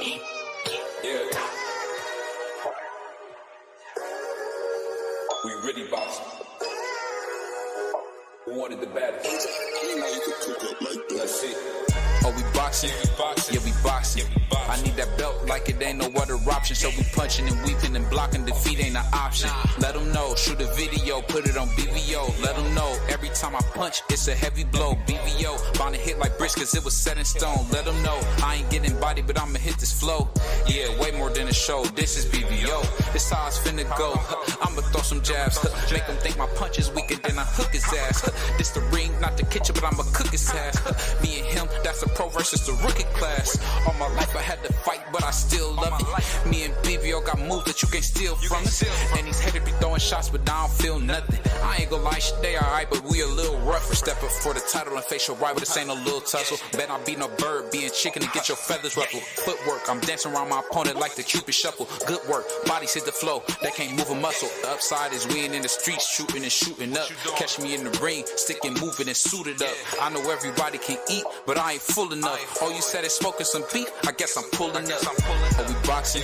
Yeah. We really boxing. Who wanted the baddest? Let's see. Oh, we boxing? Yeah, we boxing. I need that belt like it ain't no other option. So we punching and weaving and blocking. Defeat ain't an option. Let them know. Shoot a video, put it on BVO. Let them know. Every time I punch, it's a heavy blow. BVO, bound to hit like bricks cause it was set in stone. Let them know. I ain't getting body, but I'ma hit this flow. Yeah, way more than a show. This is BVO. This how it's finna go. I'ma throw some jabs. Make them think my punch is weaker than I hook his ass. This the ring, not the kitchen, but I'ma cook his ass. Me and him, that's a pro versus the rookie class. All my life I had to fight, but I still love it. Me and BVO got moves that you can't steal from us. And these haters be throwing shots, but I don't feel nothing. I ain't gonna lie, shit, they alright, but we a little rougher. Step up for the title and face your rival, this ain't no little tussle. Bet I be no bird, being chicken to get your feathers ruffled. Footwork, I'm dancing around my opponent like the Cupid shuffle. Good work, bodies hit the flow, they can't move a muscle. The upside is we ain't in the streets, shooting and shooting up. Catch me in the ring, sticking, moving and suited up. I know everybody can eat, but I ain't full enough. Oh, you said it's smoking some beef, I guess I'm pulling up. Oh, we boxing?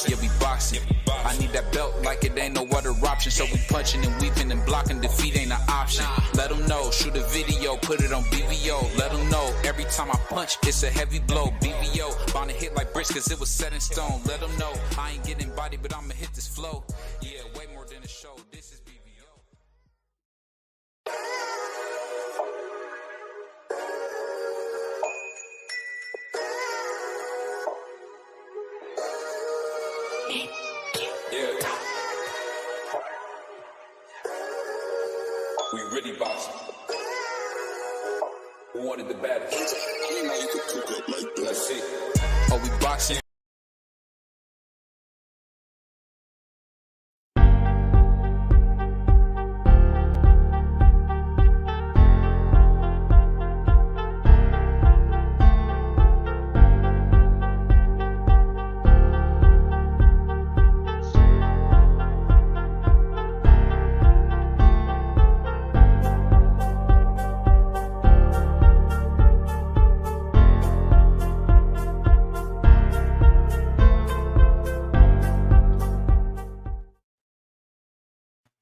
Yeah, we boxing. I need that belt like it ain't no other option. So we punching and weaving and blocking. Defeat ain't an option. Let them know. Shoot a video, put it on BVO. Let them know. Every time I punch, it's a heavy blow. BVO, bound to hit like bricks cause it was set in stone. Let them know. I ain't getting body, but I'ma hit this flow. Yeah, way more than a show. This is BVO. Yeah. We really boxing. Who wanted the baddest? Let's see. Oh, we boxing?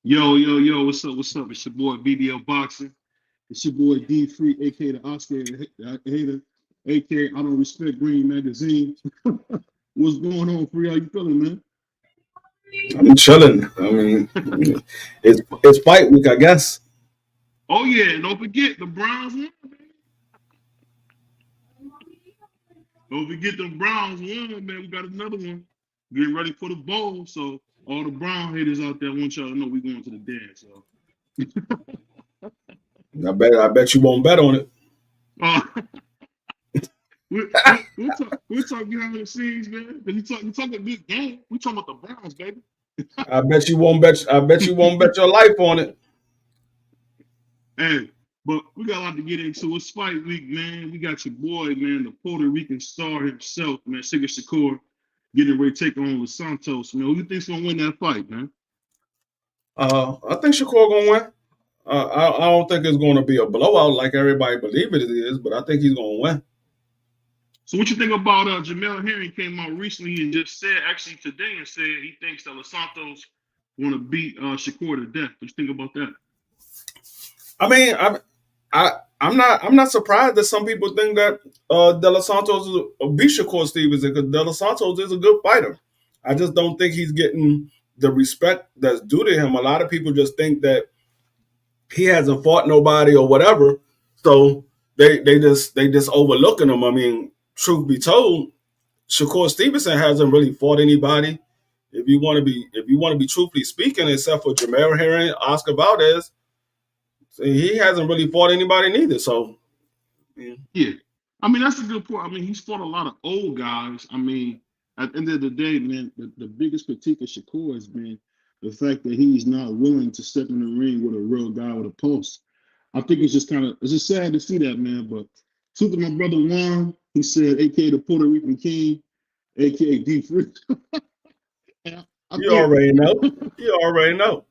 Yo, what's up? It's your boy BBL Boxing. It's your boy D Free, aka the Oscar hater, aka I don't respect Green Magazine. What's going on, Free? How you feeling, man? I'm chilling. I mean, it's fight week, I guess. Oh yeah, and don't forget the Browns won. Don't forget the Browns won, man. We got another one. Getting ready for the bowl. So all the Brown haters out there, I want y'all to know we going to the dance. So I bet you won't bet on it. uh, we'll talk behind the scenes, man. We talking a big game. We talking about the Browns, baby. I bet you won't bet your life on it. Hey, but we got a lot to get into. It's fight week, man. We got your boy, man, the Puerto Rican star himself, man, Sigurd Shakur, getting ready to take on Los Santos. Man, who you think's gonna win that fight, man? I think Shakur gonna win. I don't think it's going to be a blowout like everybody believe it is, but I think he's going to win. So what you think about Jamel Herring came out recently and just said, actually today, and said he thinks that Los Santos want to beat Shakur to death. What you think about that? I mean, I'm not surprised that some people think that De Los Santos will beat Shakur Stevenson because De Los Santos is a good fighter. I just don't think he's getting the respect that's due to him. A lot of people just think that he hasn't fought nobody or whatever, so they just overlooking him. I mean, truth be told, Shakur Stevenson hasn't really fought anybody. If you want to be truthfully speaking, except for Jamel Herring, Oscar Valdez, he hasn't really fought anybody neither. So, yeah, I mean that's a good point. I mean he's fought a lot of old guys. I mean at the end of the day, man, the biggest critique of Shakur has been the fact that he's not willing to step in the ring with a real guy with a pulse. I think it's just sad to see that, man. But to my brother Juan, he said, aka the Puerto Rican King, aka D Free. You already know. You already know.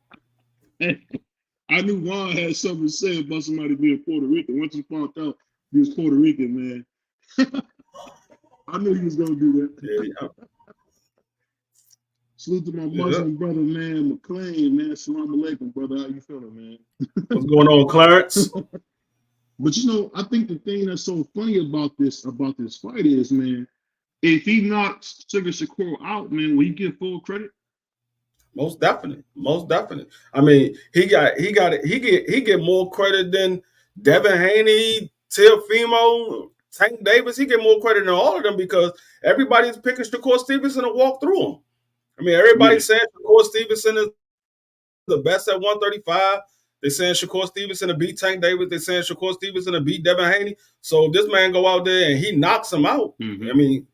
I knew Juan had something to say about somebody being Puerto Rican. Once you found out he was Puerto Rican, man. I knew he was gonna do that. Yeah, Salute to my yeah. Muslim brother, man, McLean, man. Salam alaikum, brother. How you feeling, man? What's going on, Clarence? But you know, I think the thing that's so funny about this fight is, man, if he knocks Sugar Shakur out, man, will he get full credit? Most definitely, most definitely. I mean, he get more credit than Devin Haney, Teofimo, Tank Davis. He get more credit than all of them because everybody's picking Shakur Stevenson to walk through him. I mean, everybody Yeah. saying Shakur Stevenson is the best at 135. They saying Shakur Stevenson to beat Tank Davis. They saying Shakur Stevenson to beat Devin Haney. So if this man go out there and he knocks him out, I mean,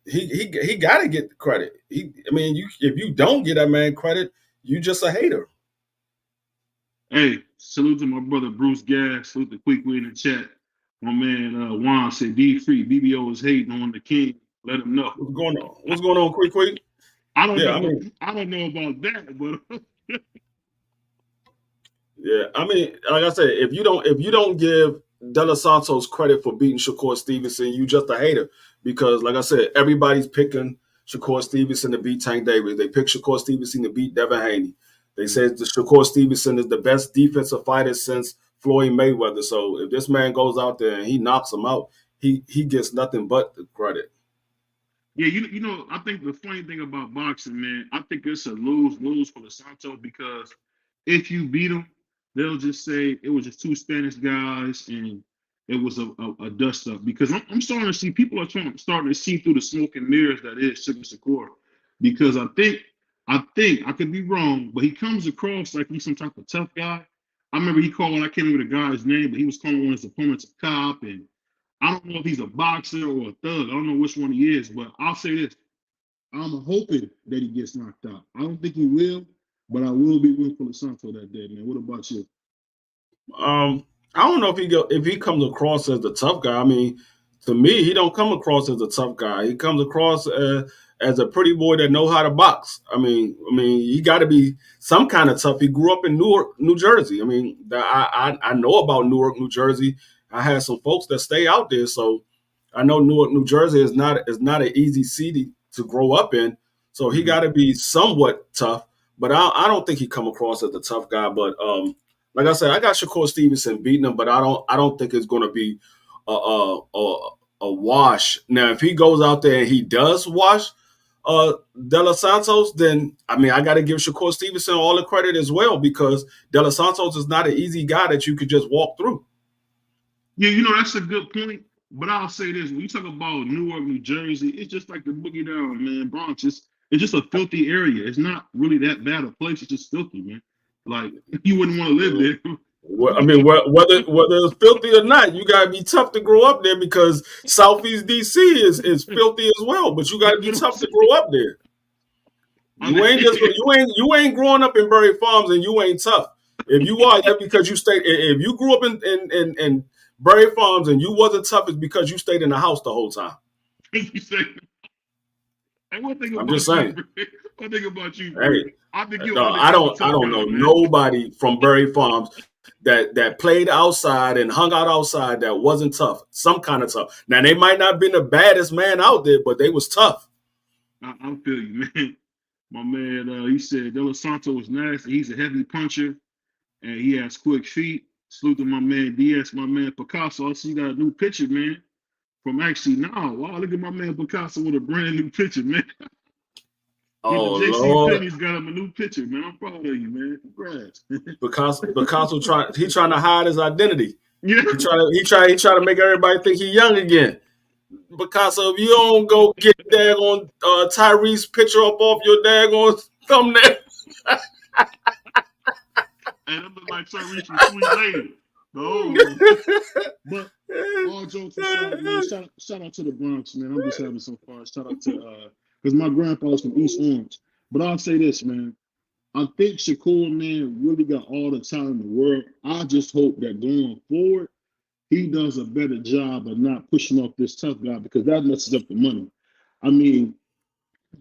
he got to get the credit. If you don't get that man credit, you just a hater. Hey, salute to my brother Bruce Gas. Salute to Quickly in the chat. My man Juan said, "Be free. BBO is hating on the king. Let him know." What's going on? What's going on, quick? I don't Yeah, know. I don't know about that, but yeah. I mean, like I said, if you don't give De Los Santos credit for beating Shakur Stevenson, you just a hater. Because, like I said, everybody's picking Shakur Stevenson to beat Tank Davis. They pick Shakur Stevenson to beat Devin Haney. They said that Shakur Stevenson is the best defensive fighter since Floyd Mayweather. So if this man goes out there and he knocks him out, he gets nothing but the credit. yeah, you know, I think the funny thing about boxing, man, I think it's a lose for the Santos because if you beat them, they'll just say it was just two Spanish guys and it was a dust up. Because I'm starting to see people are starting to see through the smoke and mirrors that is Sugar Shakur. Because I could be wrong, but he comes across like he's some type of tough guy. I remember he called, I can't remember the guy's name, but he was calling one of his opponents a cop, and I don't know if he's a boxer or a thug. I don't know which one he is, but I'll say this. I'm hoping that he gets knocked out. I don't think he will, but I will be rooting for the Santo that day, man. What about you? I don't know if he comes across as the tough guy. I mean, to me, he don't come across as a tough guy. He comes across as a pretty boy that know how to box. I mean, he got to be some kind of tough. He grew up in Newark, New Jersey. I mean, I know about Newark, New Jersey. I had some folks that stay out there, so I know Newark, New Jersey is not an easy city to grow up in. So he got to be somewhat tough. But I don't think he come across as a tough guy. But like I said, I got Shakur Stevenson beating him, but I don't think it's going to be a wash. Now, if he goes out there and he does wash De Los Santos, then I got to give Shakur Stevenson all the credit as well because De Los Santos is not an easy guy that you could just walk through. Yeah, you know, that's a good point. But I'll say this: when you talk about Newark, New Jersey, it's just like the boogie down, man. Bronx, it's just a filthy area. It's not really that bad a place. It's just filthy, man. Like you wouldn't want to live there. Well, whether it's filthy or not, you gotta be tough to grow up there because Southeast DC is filthy as well. But you gotta be tough to grow up there. You ain't growing up in Berry Farms and you ain't tough. If you are, that's because you stayed. If you grew up in Berry Farms and you wasn't tough, it's because you stayed in the house the whole time. You say, and one thing I'm about just saying. one thing about you, Hey, I think you. no, I don't know nobody from Berry Farms that played outside and hung out outside that wasn't tough. Some kind of tough. Now they might not have been the baddest man out there, but they was tough. I feel you, man. My man, he said De Los Santos was nasty. He's a heavy puncher, and he has quick feet. Salute to my man DS, my man Picasso. I see you got a new picture, man. From actually now. Wow, look at my man Picasso with a brand new picture, man. Oh JC Lord, Penney's got him a new picture, man. I'm proud of you, man. Congrats. Picasso trying to hide his identity. Yeah. He try to make everybody think he's young again. Picasso, if you don't go get daggone Tyrese's picture up off your daggone thumbnail. And I'm like Tyrese from Sweet Lady. No. But all jokes aside, man, shout out to the Bronx, man. I'm just having some fun. Shout out to because my grandpa was from East Orange. But I'll say this, man. I think Shakur, man, really got all the talent in the world. I just hope that going forward, he does a better job of not pushing off this tough guy because that messes up the money. I mean,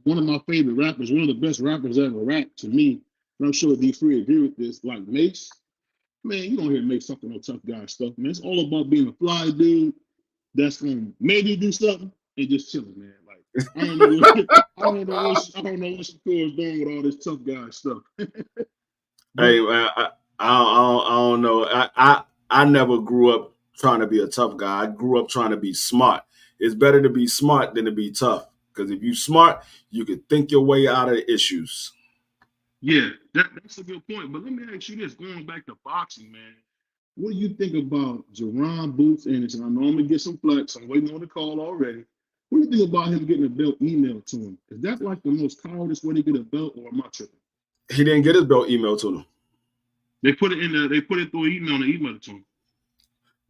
one of my favorite rappers, one of the best rappers ever rapped to me, and I'm sure D3 agree with this, like Mace. Man, you don't hear Mace something no tough guy stuff, man. It's all about being a fly dude that's going to maybe do something, and just chilling, man. Like I don't know what I don't know what Shakur is doing with all this tough guy stuff. Hey, But man, I don't know. I never grew up trying to be a tough guy. I grew up trying to be smart. It's better to be smart than to be tough. Because if you're smart, you can think your way out of the issues. yeah, that's a good point. But let me ask you this: going back to boxing, man, what do you think about Jaron Boots Ennis? And I know I'm gonna get some flex. I'm waiting on the call already. What do you think about him getting a belt emailed to him? Is that like the most cowardice way to get a belt, or am I tripping? He didn't get his belt emailed to him. They put it in the. They put it through email and email it to him.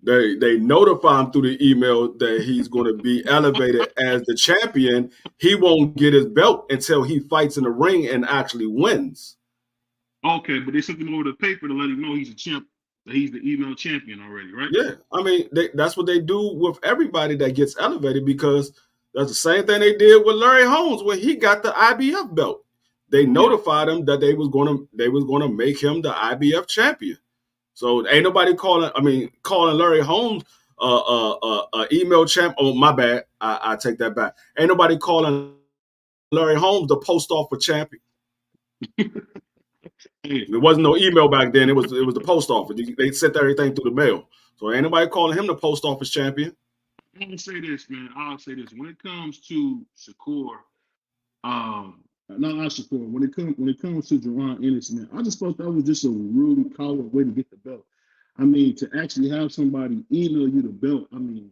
They notify him through the email that he's going to be elevated as the champion. He won't get his belt until he fights in the ring and actually wins. Okay, but they sent him over the paper to let him know he's a champ. That he's the email champion already, right? Yeah, I mean that's what they do with everybody that gets elevated, because that's the same thing they did with Larry Holmes when he got the IBF belt. They notified him that they was gonna make him the IBF champion. So ain't nobody calling Larry Holmes email champ. Oh, my bad, I take that back. Ain't nobody calling Larry Holmes the post office champion. Hey, There wasn't no email back then. It was the post office. They sent everything through the mail. So ain't nobody calling him the post office champion. I'll say this, man. I'll say this. When it comes to Shakur, not Shakur. When it comes to Jaron Ennis, man, I just thought that was just a really coward way to get the belt. I mean, to actually have somebody email you the belt. I mean,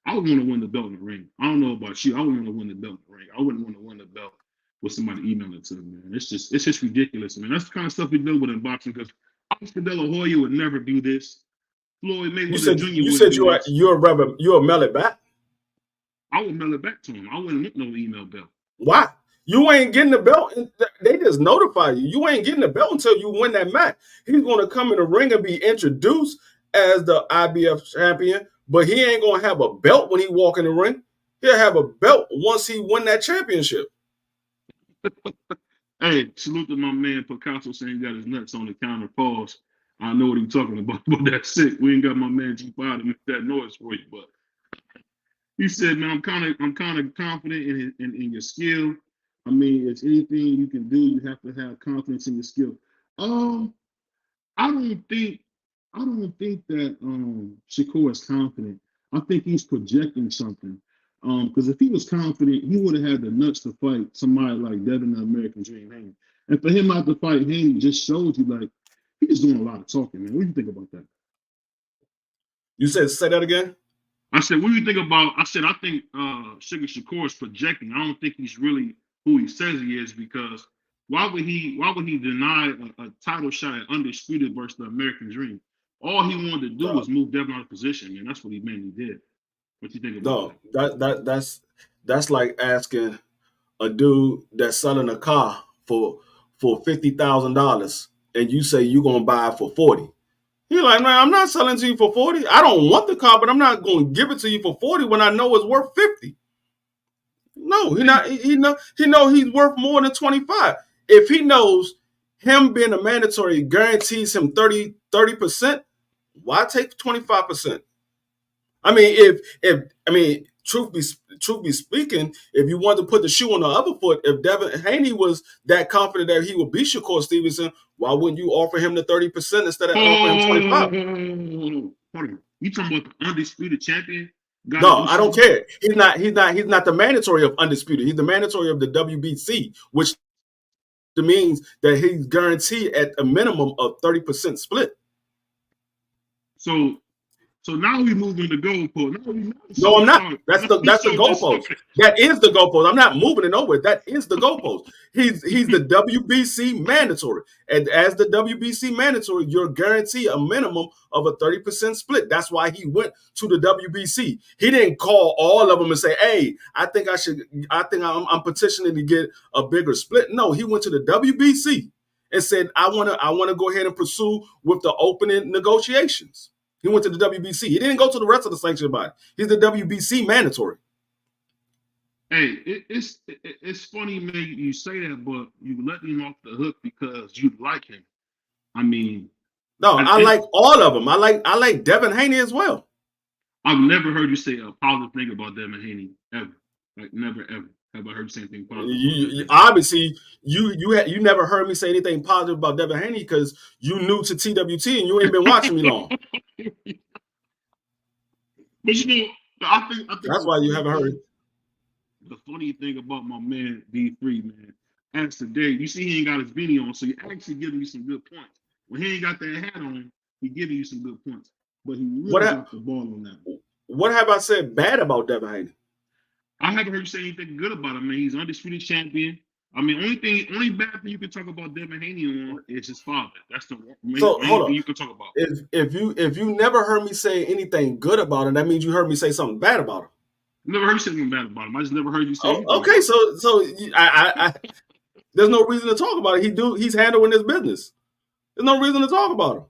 I would want to win the belt in the ring. I don't know about you. I would want to win the belt in the ring. I wouldn't want to win the belt with somebody emailing it to them, man. It's just ridiculous, man. That's the kind of stuff we deal with in boxing because Oscar De La Hoya would never do this. Floyd Mayweather Jr. wouldn't do this. You'll mail it back. I would mail it back to him. I wouldn't want no email belt. Why? You ain't getting the belt. They just notify you. You ain't getting the belt until you win that match. He's going to come in the ring and be introduced as the IBF champion, but he ain't going to have a belt when he walk in the ring. He'll have a belt once he win that championship. Hey, salute to my man Picasso saying he got his nuts on the counter. Pause. I know what he's talking about, but that's sick. We ain't got my man G5 to make that noise for you, but he said, man, I'm kind of confident in your skill. I mean, if anything you can do, you have to have confidence in your skill. Um, I don't think that Shakur is confident. I think he's projecting something. Because if he was confident, he would have had the nuts to fight somebody like Devin the American Dream Haney. And for him not to fight Haney just shows you like he's just doing a lot of talking, man. What do you think about that? You said say that again? I said, what do you think about? I said, I think Sugar Shakur is projecting. I don't think he's really who he says he is because why would he deny a title shot at Undisputed versus the American Dream? All he wanted to do was move Devin out of position, man. That's what he mainly did. What you think about That's like asking a dude that's selling a car for $50,000 and you say you're gonna buy it for 40. You're like, man, I'm not selling to you for 40. I don't want the car, but I'm not going to give it to you for 40 when I know it's worth 50. No, he know he's worth more than 25. If he knows him being a mandatory guarantees him 30%, why take 25%? I mean, if truth be speaking, if you want to put the shoe on the other foot, if Devin Haney was that confident that he would beat Shakur Stevenson, why wouldn't you offer him the 30% instead of offering him 25? Hold on. You talking about the Undisputed Champion? No, I don't care. He's not the mandatory of Undisputed. He's the mandatory of the WBC, which means that he's guaranteed at a minimum of 30% split. So now we moving the goalpost. No, I'm not. That's the goalpost. That is the goalpost. I'm not moving it nowhere. That is the goalpost. He's the WBC mandatory. And as the WBC mandatory, you're guaranteed a minimum of a 30% split. That's why he went to the WBC. He didn't call all of them and say, hey, I think I'm petitioning to get a bigger split. No, he went to the WBC and said, I want to go ahead and pursue with the opening negotiations. He went to the WBC. He didn't go to the rest of the sanctioned body. He's the WBC mandatory. Hey, it's funny, man. You say that, but you let him off the hook because you like him. I mean, no, I like all of them. I like Devin Haney as well. I've never heard you say a positive thing about Devin Haney ever. Like never ever have I heard the same thing positive about You, Devin you Haney. obviously you never heard me say anything positive about Devin Haney because you new to TWT and you ain't been watching me long. But you know, I think That's why you haven't heard. the funny thing about my man D3, man, as today, you see he ain't got his beanie on, so he actually giving you some good points. When he ain't got that hat on, he giving you some good points. But he really dropped the ball on that. What have I said bad about Devin Haney? I haven't heard you say anything good about him, man. He's undisputed champion. I mean, only bad thing you can talk about Devin Haney on is his father. That's the So main hold thing on. you can talk about. If you never heard me say anything good about him, that means you heard me say something bad about him. Never heard you say anything bad about him. I just never heard you say anything. Okay, so I there's no reason to talk about it. He's handling his business. There's no reason to talk about him.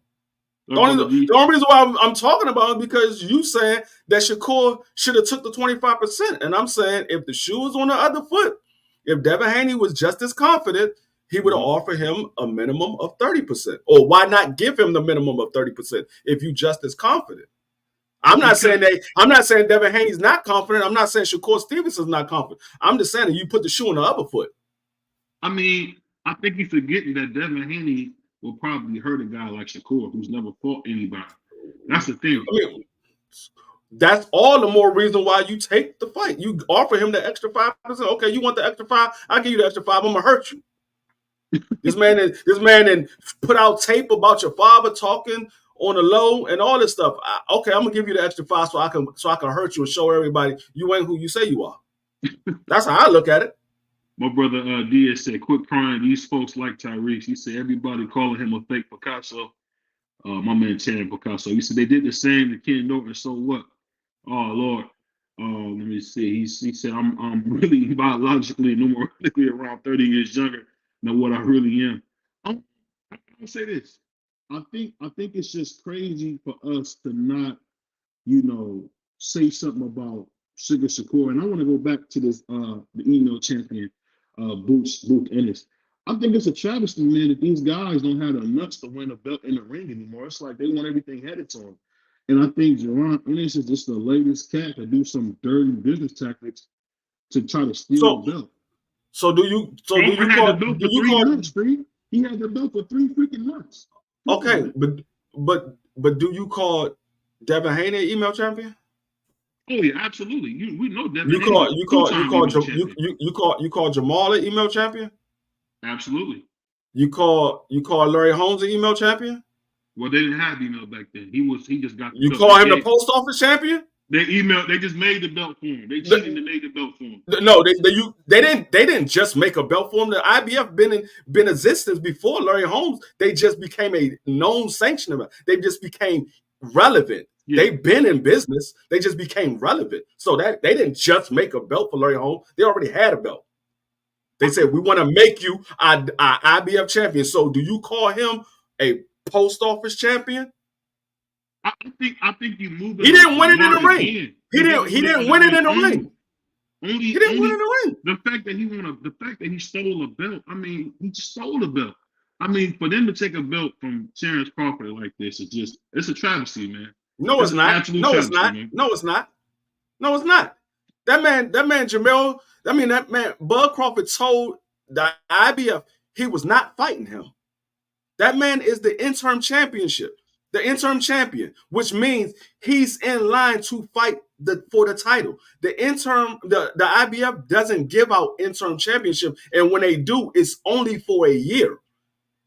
The only reason why I'm talking about it is because you saying that Shakur should have took the 25%. And I'm saying if the shoe was on the other foot, if Devin Haney was just as confident, he would have offered him a minimum of 30%. Or why not give him the minimum of 30% if you just as confident? I'm not saying Devin Haney's not confident. I'm not saying Shakur Stevenson's not confident. I'm just saying that you put the shoe on the other foot. I mean, I think you're forgetting that Devin Haney will probably hurt a guy like Shakur, who's never fought anybody. That's the thing. I mean, that's all the more reason why you take the fight. You offer him the extra 5%. Okay, you want the extra 5? I'll give you the extra 5. I'm gonna hurt you. This man put out tape about your father talking on the low and all this stuff. Okay, I'm gonna give you the extra 5 so I can hurt you and show everybody you ain't who you say you are. That's how I look at it. My brother Diaz said, "Quit crying. These folks like Tyrese." He said everybody calling him a fake Picasso. My man Terry Picasso. He said they did the same to Ken Norton. So what? Oh Lord. Let me see. He said I'm really biologically and numerically around 30 years younger than what I really am. I'll say this. I think it's just crazy for us to not, say something about Sugar Shakur. And I want to go back to this the email champion, Boot Ennis. I think it's a travesty, man, that these guys don't have the nuts to win a belt in the ring anymore. It's like they want everything headed to them. And I think Jaron Ennis is just the latest cat to do some dirty business tactics to try to steal the belt. He had the belt for 3 freaking months. Okay, but do you call Devin Haney an email champion? Oh yeah, absolutely. We know Devin. You call Jamal an email champion? Absolutely. You call Larry Holmes an email champion? Well, they didn't have email back then. He just got. You call him the post office champion? They just made the belt for him. They cheated and made the belt for him. No, they didn't just make a belt for him. The IBF been in existence before Larry Holmes. They just became a known sanctioner. They just became relevant. Yeah. They've been in business. They just became relevant. So that they didn't just make a belt for Larry Holmes. They already had a belt. They said, we want to make you our IBF champion. So do you call him a post office champion? I think you moved. He didn't win it in the ring. He didn't win it in the ring. He didn't win it in the ring. The fact that he stole a belt. I mean, he stole a belt. I mean, for them to take a belt from Terrence Crawford like this it's a travesty, man. No, it's not. No, it's not. No, it's not. No, it's not. That man, Jamel. That man, Bud Crawford told the IBF he was not fighting him. That man is the interim champion, which means he's in line to fight for the title. The IBF doesn't give out interim championship, and when they do, it's only for a year.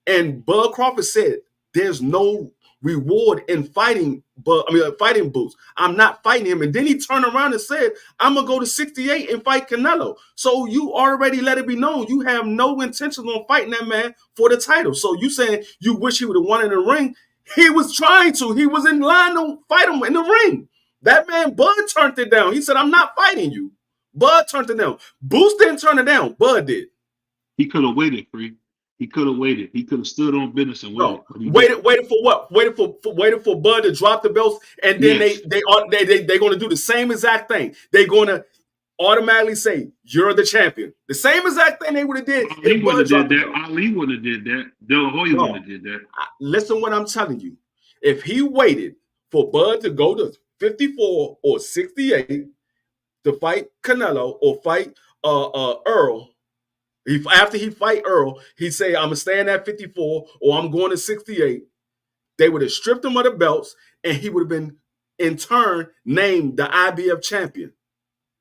And Bud Crawford said, "There's no reward in fighting Boots. I'm not fighting him." And then he turned around and said, "I'm gonna go to 68 and fight Canelo." So you already let it be known you have no intentions on fighting that man for the title. So you saying you wish he would have won in the ring? He was trying to. He was in line to fight him in the ring. That man, Bud, turned it down. He said, "I'm not fighting you." Bud turned it down. Boots didn't turn it down. Bud did. He could have waited, Free. He could have waited. He could have stood on business and waited. No. Waited for what? Waited for Bud to drop the belts, and then they're going to do the same exact thing. They're going to automatically say you're the champion. The same exact thing they would have did. Ali wouldn't have did that. Ali wouldn't have did that. De La Hoya wouldn't have did that. Listen, what I'm telling you. If he waited for Bud to go to 54 or 68, to fight Canelo or fight Earl. After he fight Earl, he say, I'm gonna stand at 54 or I'm going to 68. They would have stripped him of the belts, and he would have been in turn named the IBF champion.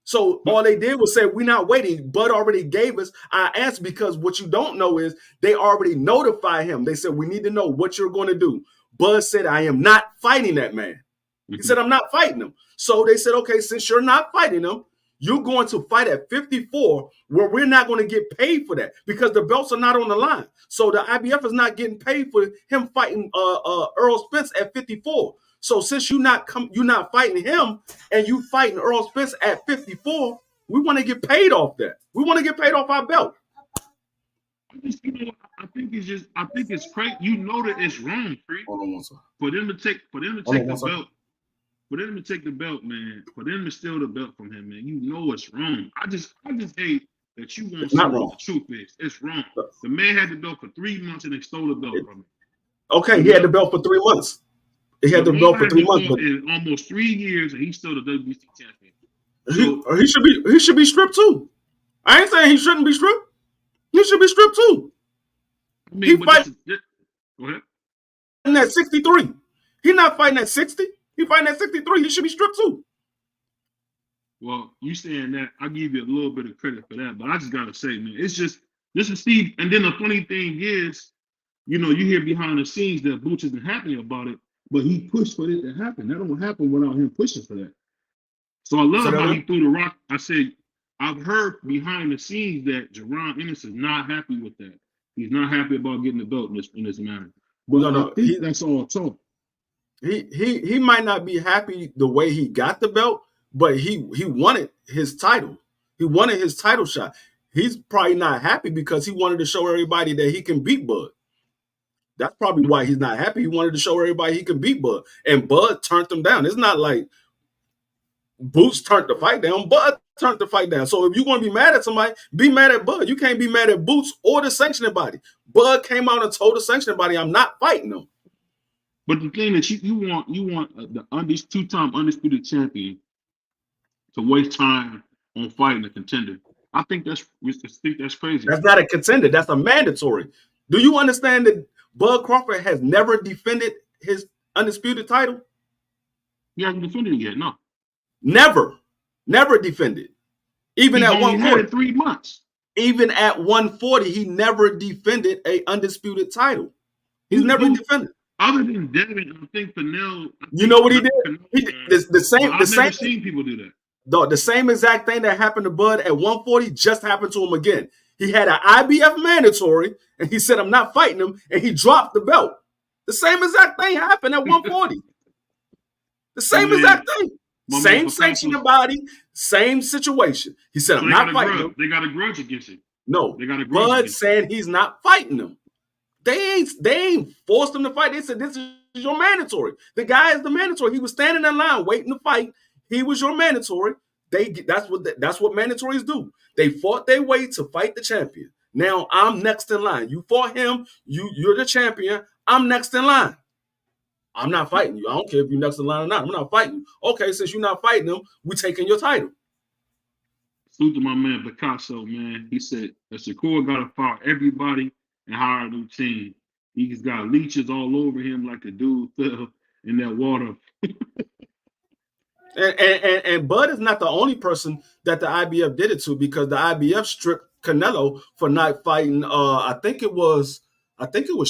So all they did was say, we're not waiting. Bud already gave us our answer, because what you don't know is they already notified him. They said, we need to know what you're going to do. Bud said, I am not fighting that man. He said, I'm not fighting him. So they said, okay, since you're not fighting him, you're going to fight at 54, where we're not going to get paid for that because the belts are not on the line. So the IBF is not getting paid for him fighting Earl Spence at 54. So since you're not fighting him and you fighting Earl Spence at 54, we want to get paid off that. We want to get paid off our belt. I think it's crazy. You know that it's wrong, Free. Hold on one second. For them to take the belt. For them to take the belt, man. For them to steal the belt from him, man. You know it's wrong. I just hate that you want to know what the truth is. It's wrong. The man had the belt for 3 months and they stole the belt from him. Okay, he had the belt for 3 months. He had the belt for 3 months, but in almost 3 years, and he's still the WBC champion. So, he should be stripped too. I ain't saying he shouldn't be stripped. He should be stripped too. I mean, go ahead. At 63. He's not fighting at 60. He fighting at 63. He should be stripped too. Well, you saying that, I give you a little bit of credit for that, but I just gotta say, man, it's just this is Steve. And then the funny thing is, you know, you hear behind the scenes that Boots isn't happy about it, but he pushed for it to happen. That don't happen without him pushing for that. So I love how he threw the rock. I said, I've heard behind the scenes that Jaron Ennis is not happy with that. He's not happy about getting the belt in this manner. But I think that's all talk. He might not be happy the way he got the belt, but he wanted his title. He wanted his title shot. He's probably not happy because he wanted to show everybody that he can beat Bud. That's probably why he's not happy. He wanted to show everybody he can beat Bud. And Bud turned him down. It's not like Boots turned the fight down. Bud turned the fight down. So if you're going to be mad at somebody, be mad at Bud. You can't be mad at Boots or the sanctioning body. Bud came out and told the sanctioning body, I'm not fighting them. But the thing that you want the two-time undisputed champion to waste time on fighting a contender. I think that's crazy. That's not a contender. That's a mandatory. Do you understand that Bud Crawford has never defended his undisputed title? He hasn't defended it yet, no. Never defended. Even at 140. Had it 3 months. Even at 140, he never defended a undisputed title. He's never defended. Other than Devin, I think Fennell. You know what he did? He did the same. I've never seen people do that. The same exact thing that happened to Bud at 140 just happened to him again. He had an IBF mandatory, and he said, I'm not fighting him, and he dropped the belt. The same exact thing happened at 140. The same exact thing. Same sanctioning body, same situation. He said, I'm not fighting him. They got a grudge against him. No. They got a grudge. Bud said he's not fighting him. They ain't forced him to fight. They said, this is your mandatory. The guy is the mandatory. He was standing in line waiting to fight. He was your mandatory. That's what mandatories do. They fought their way to fight the champion. Now I'm next in line. You fought him. You're the champion. I'm next in line. I'm not fighting you. I don't care if you're next in line or not. I'm not fighting you. Okay, since you're not fighting him, we're taking your title. Salute to my man Picasso, man. He said that Shakur got to fire everybody and hire a new team. He's got leeches all over him like a dude fell in that water. And Bud is not the only person that the IBF did it to, because the IBF stripped Canelo for not fighting. I think it was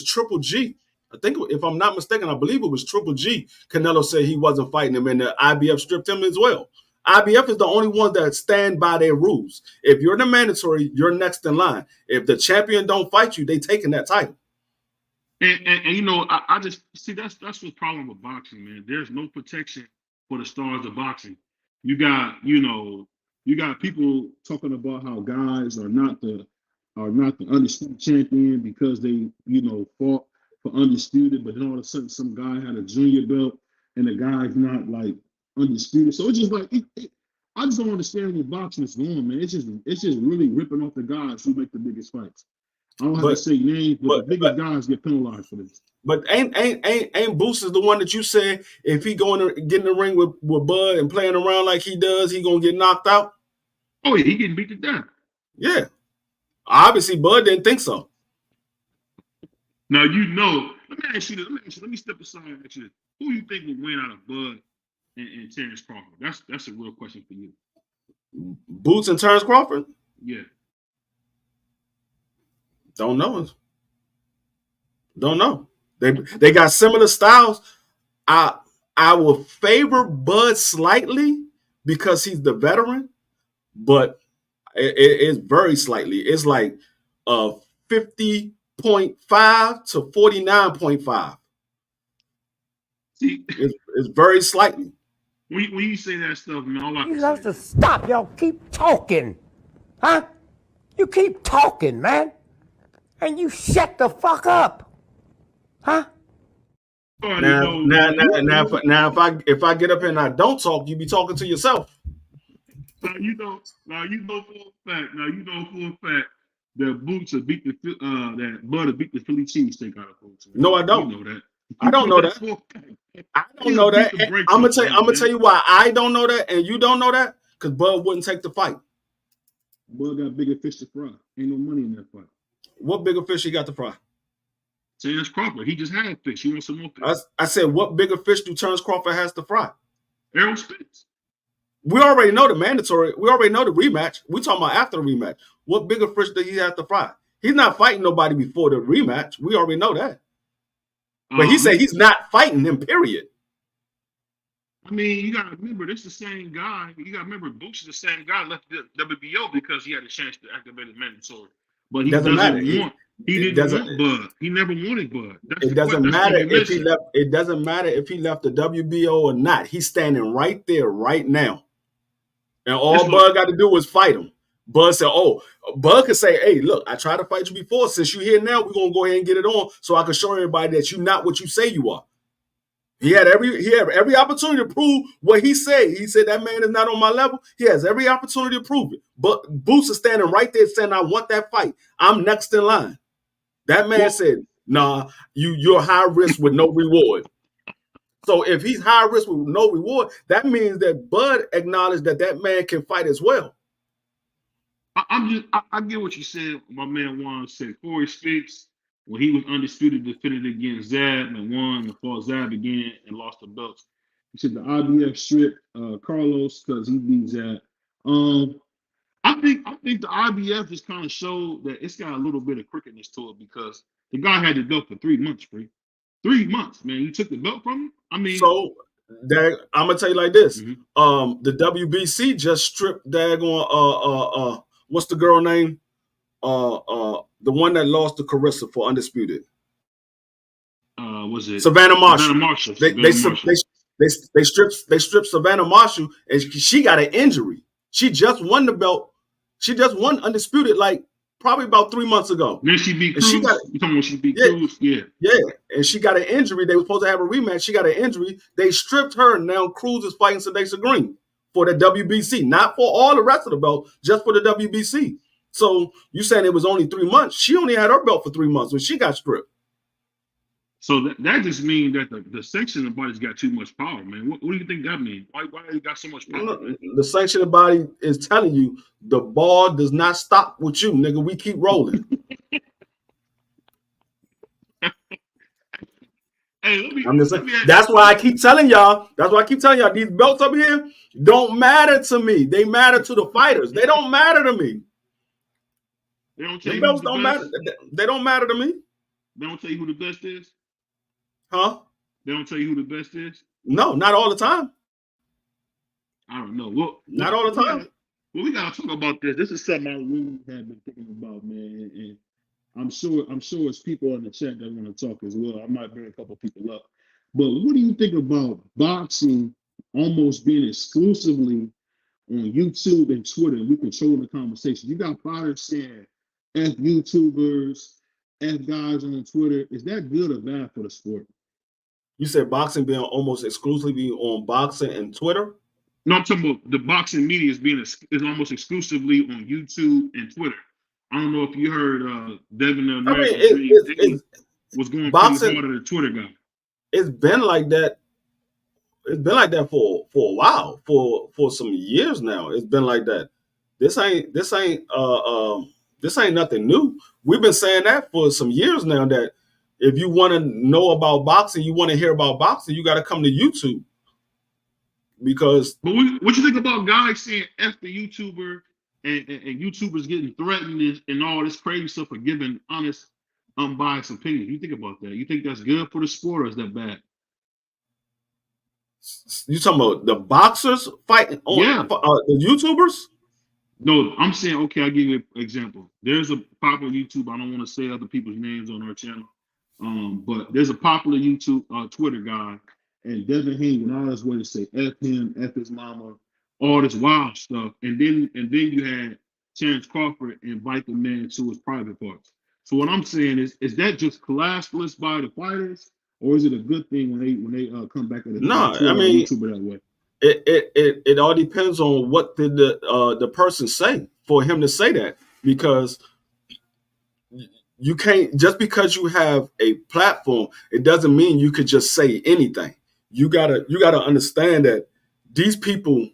Triple G. I think, if I'm not mistaken, I believe it was Triple G. Canelo said he wasn't fighting him, and the IBF stripped him as well. IBF is the only one that stand by their rules. If you're the mandatory, you're next in line. If the champion don't fight you, they taking that title. And you know, I just see that's what's the problem with boxing, man. There's no protection for the stars of boxing. You got people talking about how guys are not the undisputed champion because they, fought for undisputed, but then all of a sudden some guy had a junior belt and the guy's not like undisputed. So it's just like I just don't understand where boxing is going, man. It's just really ripping off the guys who make the biggest fights. I don't have to say names, but the biggest guys get penalized for this. But ain't Boots is the one that you said if he going to get in the ring with Bud and playing around like he does, he gonna get knocked out? Oh yeah, he getting beat to death. Yeah. Obviously, Bud didn't think so. Now let me ask you this. Let me step aside and ask you this. Who you think would win out of Bud and Terrence Crawford? That's a real question for you. Boots and Terrence Crawford? Yeah. Don't know. They got similar styles. I will favor Bud slightly because he's the veteran, but it's very slightly. It's like 50.5 to 49.5. See, it's very slightly. When you say that stuff, man, all I You have to stop. Y'all keep talking. Huh? You keep talking, man. And you shut the fuck up. Huh? Now, if I get up here and I don't talk, you be talking to yourself. Now you know for a fact that Boots will beat that Bud will beat the Philly cheesesteak out of folks. No, I don't. You know that. I don't know that. I don't know that. I'm gonna tell you why I don't know that, and you don't know that, because Bud wouldn't take the fight. Bud got bigger fish to fry. Ain't no money in that fight. What bigger fish he got to fry? Terrence Crawford. He just had fish. He wants some more fish. I said, what bigger fish do Terrence Crawford has to fry? Errol Spence. We already know the mandatory. We already know the rematch. We talking about after the rematch. What bigger fish does he have to fry? He's not fighting nobody before the rematch. We already know that. But he said he's not fighting him, period. I mean, you got to remember, this is the same guy. You got to remember, Boots is the same guy left the WBO because he had a chance to activate his mandatory. But he doesn't want. He didn't want Bud. He never wanted Bud. It doesn't matter if he left. It doesn't matter if he left the WBO or not. He's standing right there, right now, and all Bud got to do is fight him. Bud said, "Oh, Bud could say, hey, look, I tried to fight you before. Since you're here now, we're gonna go ahead and get it on, so I can show everybody that you're not what you say you are." He had every opportunity to prove what he said. He said that man is not on my level. He has every opportunity to prove it. But Boots is standing right there saying, I want that fight. I'm next in line. That man said, nah, you're high risk with no reward. So if he's high risk with no reward, that means that Bud acknowledged that man can fight as well. I get what you said. My man Juan said Corey Spinks, when he was undisputed, defended against Zab and won and fought Zab again and lost the belts. He said the IBF stripped Carlos because he beat Zab. I think the IBF just kind of showed that it's got a little bit of crookedness to it because the guy had the belt for 3 months, free. 3 months, man. You took the belt from him? I mean, so I'm gonna tell you like this. Mm-hmm. The WBC just stripped daggone what's the girl name? The one that lost to Carissa for undisputed. Was it Savannah Marshall? Savannah Marshall. They stripped Savannah Marshall, and she got an injury. She just won the belt. She just won undisputed like probably about 3 months ago. Then she beat Cruz. You talking about she beat Cruz? Yeah. And she got an injury. They were supposed to have a rematch. She got an injury. They stripped her. Now Cruz is fighting Sadesa Green for the WBC, not for all the rest of the belt, just for the WBC. So you saying it was only 3 months? She only had her belt for 3 months when she got stripped. So that just means that the sanctioning body's got too much power, man. What do you think that means? Why they got so much power? The sanctioning body is telling you the ball does not stop with you, nigga. We keep rolling. I'm just saying. That's why I keep telling y'all. These belts up here don't matter to me. They matter to the fighters. They don't matter to me. They don't tell the you belts don't matter. They don't matter to me. They don't tell you who the best is? Huh? They don't tell you who the best is? No, not all the time. I don't know. Well, not all the time. We gotta talk about this. This is something I really have been thinking about, man. And I'm sure it's people in the chat that want to talk as well. I might bring a couple people up. But what do you think about boxing almost being exclusively on YouTube and Twitter? We control the conversation. You got fighters saying F YouTubers, F guys on Twitter. Is that good or bad for the sport? You said boxing being almost exclusively on boxing and Twitter? No, I'm talking about the boxing media is almost exclusively on YouTube and Twitter. I don't know if you heard Devin the I mean, American Dream Dane was going pretty boxing. hard at the Twitter guy. It's been like that. It's been like that for a while, for some years now. It's been like that. This ain't nothing new. We've been saying that for some years now. That if you want to know about boxing, you want to hear about boxing, you got to come to YouTube. Because, but what you think about guys saying F the YouTuber and YouTubers getting threatened and all this crazy stuff for giving honest, unbiased opinion? You think about that? You think that's good for the sport or is that bad? You talking about the boxers fighting on the YouTubers? No, I'm saying, okay, I'll give you an example. There's a popular YouTuber, I don't want to say other people's names on our channel, but there's a popular YouTube Twitter guy, and Devin Haney went all his way to say F him, F his mama, all this wild stuff. And then you had Terrence Crawford invite the man to his private parts. So what I'm saying is that just classless by the fighters, or is it a good thing when they come back at a Twitter or YouTuber that way? It all depends on what did the person say for him to say that, because you can't, just because you have a platform, it doesn't mean you could just say anything. You gotta understand that these people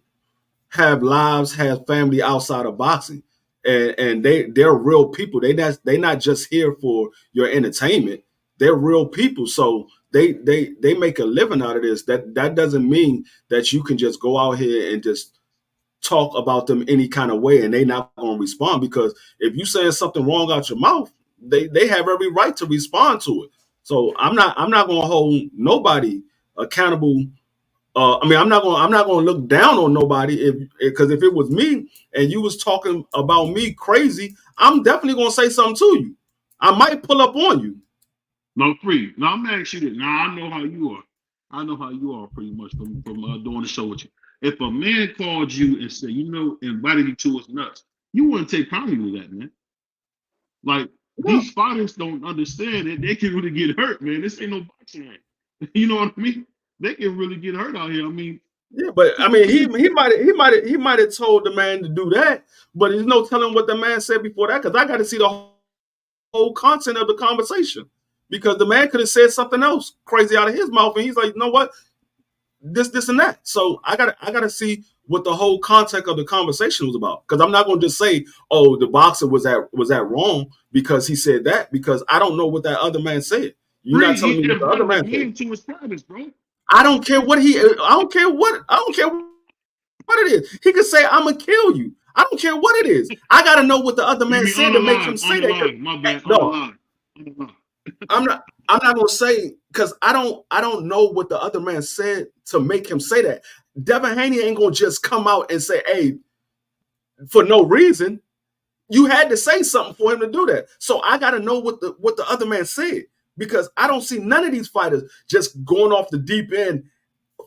have lives, have family outside of boxing, and they're real people. They not just here for your entertainment. They're real people. So they make a living out of this. That doesn't mean that you can just go out here and just talk about them any kind of way and they not going to respond, because if you saying something wrong out your mouth, they have every right to respond to it. So I'm not going to hold nobody accountable. I'm not going to look down on nobody because if it was me and you was talking about me crazy, I'm definitely going to say something to you. I might pull up on you. No, free. Now I'm gonna ask you this. Now I know how you are. I know how you are pretty much from doing the show with you. If a man called you and said, invited you to his nuts, you wouldn't take kindly to that, man. Like these fighters don't understand it. They can really get hurt, man. This ain't no boxing. You know what I mean? They can really get hurt out here. I mean, yeah, but I mean, he might have told the man to do that, but there's no telling what the man said before that, because I got to see the whole content of the conversation, because the man could have said something else crazy out of his mouth, and he's like, you know what, this and that. So I gotta see what the whole context of the conversation was about, because I'm not going to just say, oh, the boxer was that wrong because he said that, because I don't know what that other man said. You're not telling me what the other man said. To his privates, bro. I don't care what it is. He could say, I'm gonna kill you. I don't care what it is. I gotta know what the other man said to make him say that. My bad. No, I'm not gonna say, because I don't know what the other man said to make him say that. Devin Haney ain't gonna just come out and say, hey, for no reason. You had to say something for him to do that. So I gotta know what the other man said, because I don't see none of these fighters just going off the deep end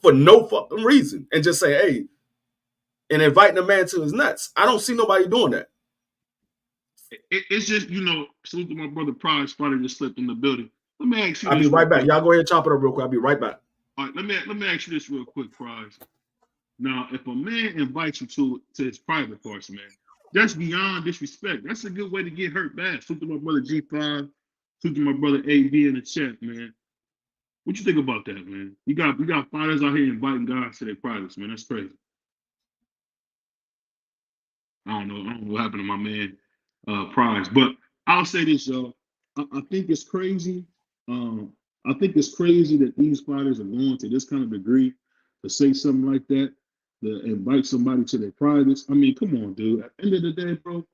for no fucking reason and just say, hey, and inviting a man to his nuts. I don't see nobody doing that. It's just, salute to my brother Prize, fighter just slipped in the building. Let me ask you I'll be right back. Y'all go ahead and chop it up real quick. I'll be right back. All right, let me ask you this real quick, Prize. Now, if a man invites you to his private parts, man, that's beyond disrespect. That's a good way to get hurt bad. Salute to my brother G5. Salute to my brother AB in the chat, man. What you think about that, man? We got fighters out here inviting guys to their privates, man. That's crazy. I don't know what happened to my man Prize, but I'll say this, y'all. I think it's crazy. I think it's crazy that these fighters are going to this kind of degree to say something like that, to invite somebody to their privates. I mean, come on, dude. At the end of the day, bro,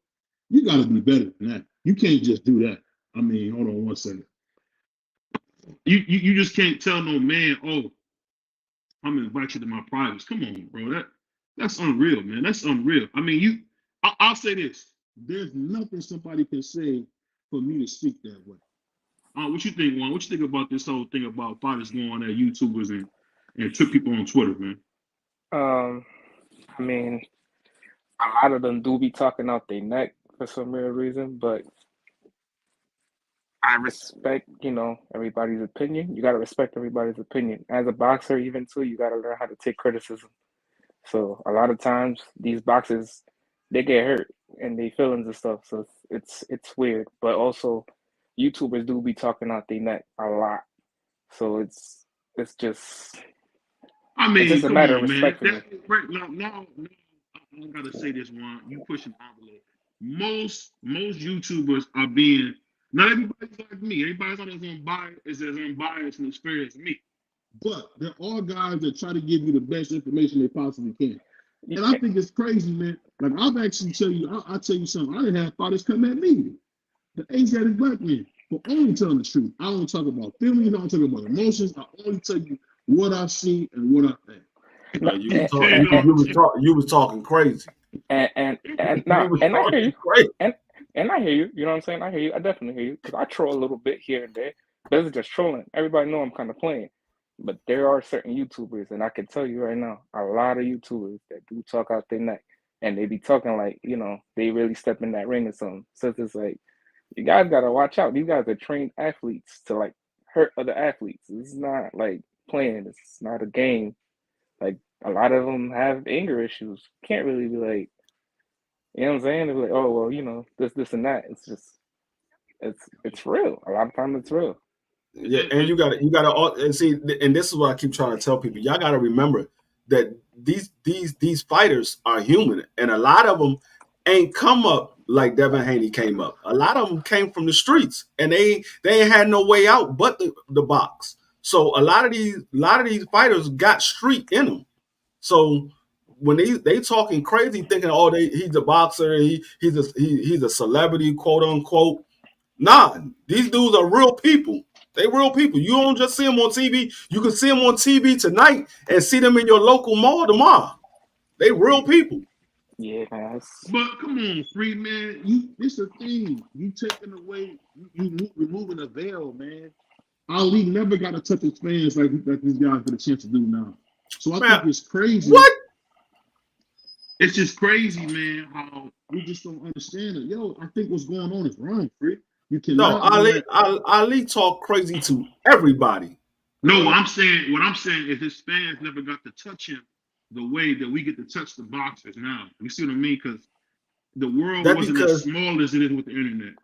you got to be better than that. You can't just do that. I mean, hold on one second. You just can't tell no man, oh, I'm gonna invite you to my privates. Come on, bro. That's unreal, man. That's unreal. I mean, I'll say this. There's nothing somebody can say for me to speak that way. What you think, Juan? What you think about this whole thing about fighters going at YouTubers and trick people on Twitter, man? I mean, a lot of them do be talking out their neck for some real reason, but I respect, everybody's opinion. You got to respect everybody's opinion. As a boxer, even too, you got to learn how to take criticism. So a lot of times these boxers, they get hurt. and they feelings and stuff. So it's weird, but also YouTubers do be talking out their neck a lot. So it's just I it's mean, just a come matter of on, man. respect for me. That right now, I gotta say this one. You pushing the envelope. Most YouTubers are being not everybody's like me. Everybody's not as unbiased and experienced as me. But there are guys that try to give you the best information they possibly can. And I think it's crazy, man. Like I've actually I'll tell you something. I didn't have fathers come at me. The Asiatic black men. But only telling the truth. I don't talk about feelings, I don't talk about emotions. I only tell you what I see and what I think. No, You was talking crazy. and You was and I hear you, talking crazy. and I hear you. You know what I'm saying? I hear you. I definitely hear you because I troll a little bit here and there. This is just trolling. Everybody know I'm kind of playing, but there are certain YouTubers, and I can tell you right now, a lot of YouTubers that do talk out their neck, and they be talking like they really step in that ring or something. So it's like you guys gotta watch out. These guys are trained athletes to like hurt other athletes. It's not like playing. It's not a game. Like a lot of them have anger issues. Can't really be like, you know what I'm saying? They're like, oh well, this and that. It's just it's real. A lot of times it's real. Yeah, and you gotta and see, and this is what I keep trying to tell people. Y'all gotta remember that these fighters are human, and a lot of them ain't come up like Devin Haney came up. A lot of them came from the streets, and they ain't had no way out but the box. So a lot of these fighters got street in them. So when they talking crazy, thinking, oh, he's a boxer, he's a celebrity, quote unquote. Nah, these dudes are real people. They real people. You don't just see them on TV. You can see them on TV tonight and see them in your local mall tomorrow. They real people. Yeah, man. But come on, free man. It's a thing. You taking away, removing the veil, man. Ali never got to touch his fans like these guys get a chance to do now. So I think it's crazy. What? It's just crazy, man, how we just don't understand it. Yo, I think what's going on is wrong, free. You cannot. No, Ali talk crazy to everybody. No, what I'm saying is his fans never got to touch him the way that we get to touch the boxers now. You see what I mean? Because the world wasn't as small as it is with the internet.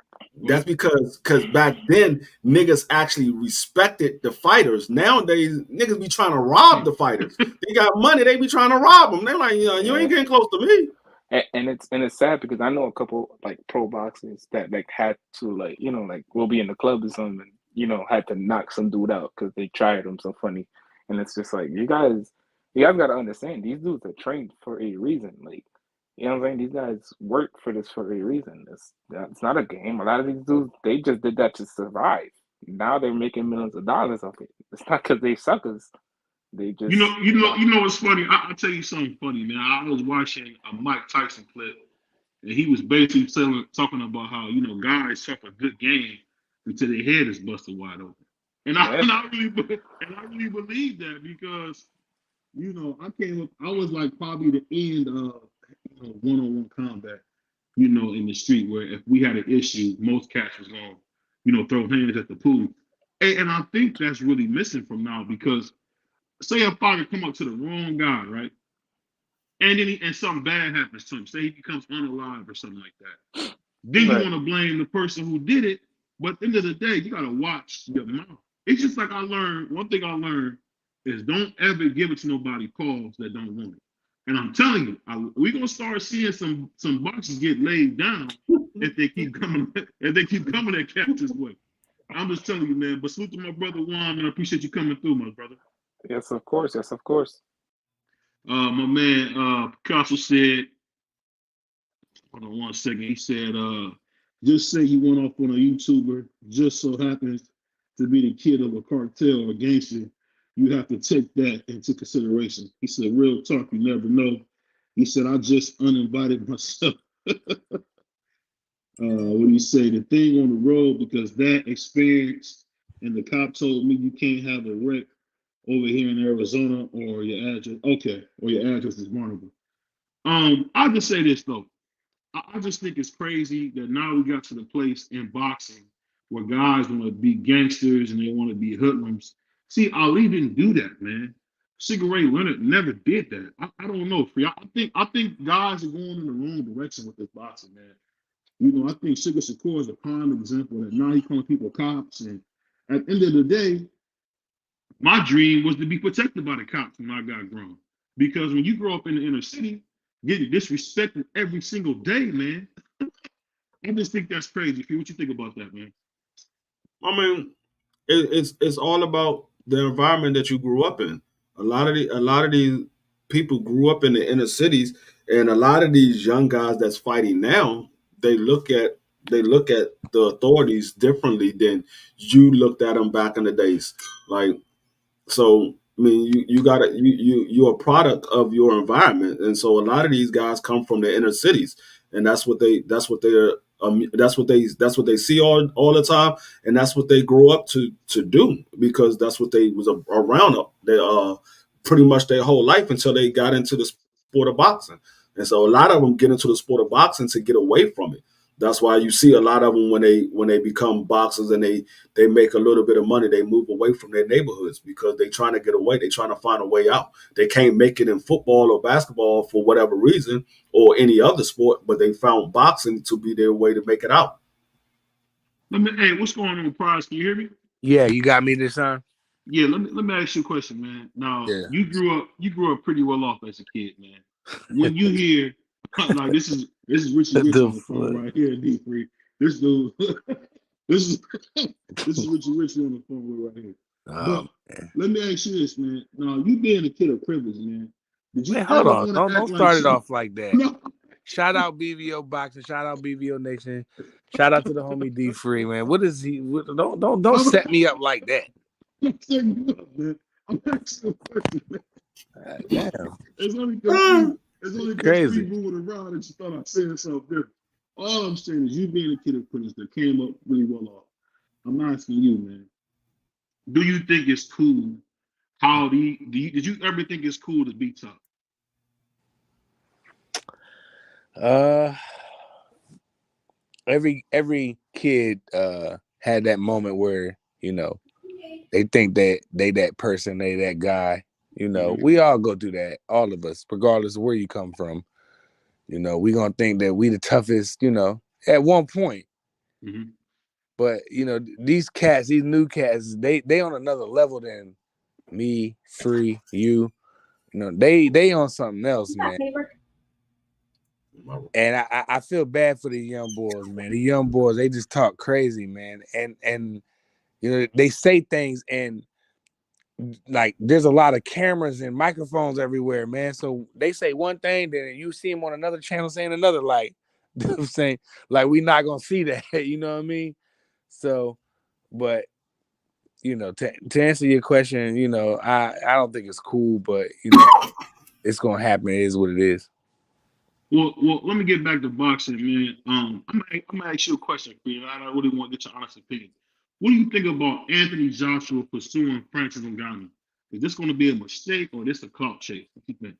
That's because back then niggas actually respected the fighters. Nowadays niggas be trying to rob the fighters. They got money, they be trying to rob them. They're like, you ain't getting close to me. And it's sad because I know a couple like pro boxers that like had to like we'll be in the club or something and had to knock some dude out because they tried him so funny. And it's just like you guys got to understand these dudes are trained for a reason. Like you know what I'm saying? These guys work for this for a reason. It's not a game. A lot of these dudes they just did that to survive. Now they're making millions of dollars off it. It's not because they suckers. They just you know what's funny? I'll tell you something funny, man. I was watching a Mike Tyson clip, and he was basically talking about how guys talk a good game until their head is busted wide open, and I really believe that because I was like probably the end of one-on-one combat, in the street where if we had an issue, most cats was gonna throw hands at the pool, and I think that's really missing from now because. Say a fighter come up to the wrong guy, right? And then something bad happens to him. Say he becomes unalive or something like that. Then you want to blame the person who did it. But at the end of the day, you gotta watch your mouth. It's just like one thing I learned is don't ever give it to nobody calls that don't want it. And I'm telling you, we're gonna start seeing some boxes get laid down if they keep coming at Captain's way. I'm just telling you, man. But salute to my brother Juan, and I appreciate you coming through, my brother. Yes, of course. Yes, of course. My man Picasso said, hold on one second. He said, just say you went off on a YouTuber, just so happens to be the kid of a cartel or gangster. You have to take that into consideration. He said, real talk, you never know. He said, I just uninvited myself. What do you say? The thing on the road, because that experience, and the cop told me you can't have a wreck over here in Arizona, or your address. Okay, or your address is vulnerable. I'll just say this though. I just think it's crazy that now we got to the place in boxing where guys want to be gangsters and they want to be hoodlums. See, Ali didn't do that, man. Sugar Ray Leonard never did that. I don't know, Free. I think guys are going in the wrong direction with this boxing, man. You know, I think Sugar Shakur is a prime example that now he calling people cops, and at the end of the day, my dream was to be protected by the cops when I got grown. Because when you grow up in the inner city, getting disrespected every single day, man. I just think that's crazy. Free, what you think about that, man? I mean, it's all about the environment that you grew up in. A lot of these people grew up in the inner cities, and a lot of these young guys that's fighting now, they look at the authorities differently than you looked at them back in the days. Like, so I mean, you gotta you're a product of your environment, and so a lot of these guys come from the inner cities, and that's what they see all the time, and that's what they grow up to do because that's what they was around up. They pretty much their whole life until they got into the sport of boxing, and so a lot of them get into the sport of boxing to get away from it. That's why you see a lot of them when they become boxers and they make a little bit of money, they move away from their neighborhoods because they're trying to get away. They're trying to find a way out. They can't make it in football or basketball for whatever reason or any other sport, but they found boxing to be their way to make it out. Hey, what's going on, Prize? Can you hear me? Yeah, you got me this time. Yeah, let me ask you a question, man. Now, Yeah. you grew up pretty well off as a kid, man. When you hear like this is Richie Rich on the phone right here, D Free. This dude, this is this is Richie Rich on the phone with right here. Oh, But let me ask you this, man. Now, you being a kid of privilege, man, did you man, ever hold on. want Don't to act like start it shit? off like that. No, Shout out BVO Boxing. Shout out BVO Nation. Shout out to the homie D Free, man. What is he? Don't set me up like that. I'm setting you up, man. I'm asking a question, man. Damn, It's only because crazy. we moving around and you thought I said something different. All I'm saying is you being a kid of privilege that came up really well off. I'm asking you, man. Do you think it's cool? Did you ever think it's cool to be tough? Every kid had that moment where they think that they that person, they that guy. We all go through that, all of us, regardless of where you come from. We gonna think that we the toughest, at one point. Mm-hmm. But these cats, these new cats, they on another level than me, Free, you. They on something else, man. And I feel bad for the young boys, man. The young boys, they just talk crazy, man. And they say things and like there's a lot of cameras and microphones everywhere, man. So they say one thing, then you see them on another channel saying another, like I'm saying, like we not gonna see that, you know what I mean? So, but to answer your question, I don't think it's cool, but it's gonna happen. It is what it is. Well, let me get back to boxing, man. I'm gonna ask you a question, Chris. I really want to get your honest opinion. What do you think about Anthony Joshua pursuing Francis Ngannou? Is this going to be a mistake or this a clout chase? What you think?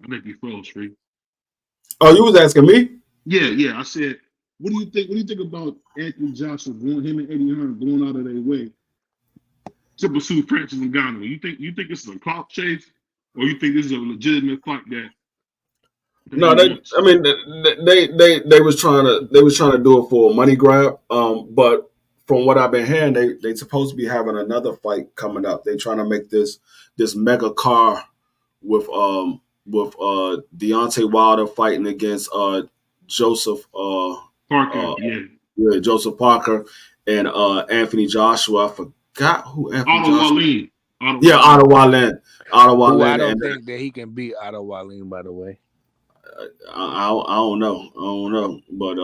I think you froze, Free. Oh, you was asking me? Yeah. I said, what do you think? What do you think about Anthony Joshua him and Eddie Hearn going out of their way to pursue Francis Ngannou? You think this is a clout chase, or you think this is a legitimate fight that No, he wants? I mean, they was trying to do it for a money grab. But from what I've been hearing, they supposed to be having another fight coming up. They trying to make this mega car with Deontay Wilder fighting against Joseph Parker, yeah. Joseph Parker and Anthony Joshua. I forgot who Anthony Joshua. Wallin. Ottawa Land. Who I don't think that he can beat Ottawa Wallin, by the way. I don't know, but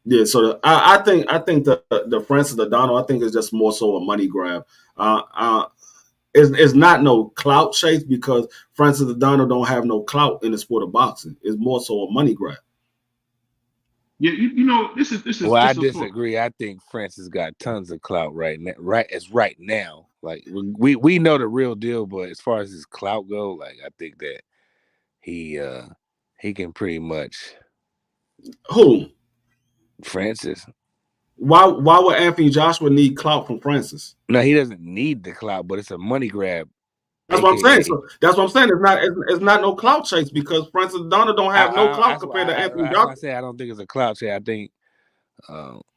yeah. So I think the Francis Ngannou, I think is just more so a money grab. It's not no clout chase because Francis Ngannou don't have no clout in the sport of boxing. It's more so a money grab. Yeah, this is. Well, I disagree. I think Francis got tons of clout right now. Right now, like we know the real deal, but as far as his clout go, like I think that he can pretty much. Who? Francis. Why would Anthony Joshua need clout from Francis? No, he doesn't need the clout, but it's a money grab. That's what I'm saying. So that's what I'm saying. It's not no clout chase because Francis Donald don't have no clout compared to Anthony Joshua. That's why I say I don't think it's a clout chase. I think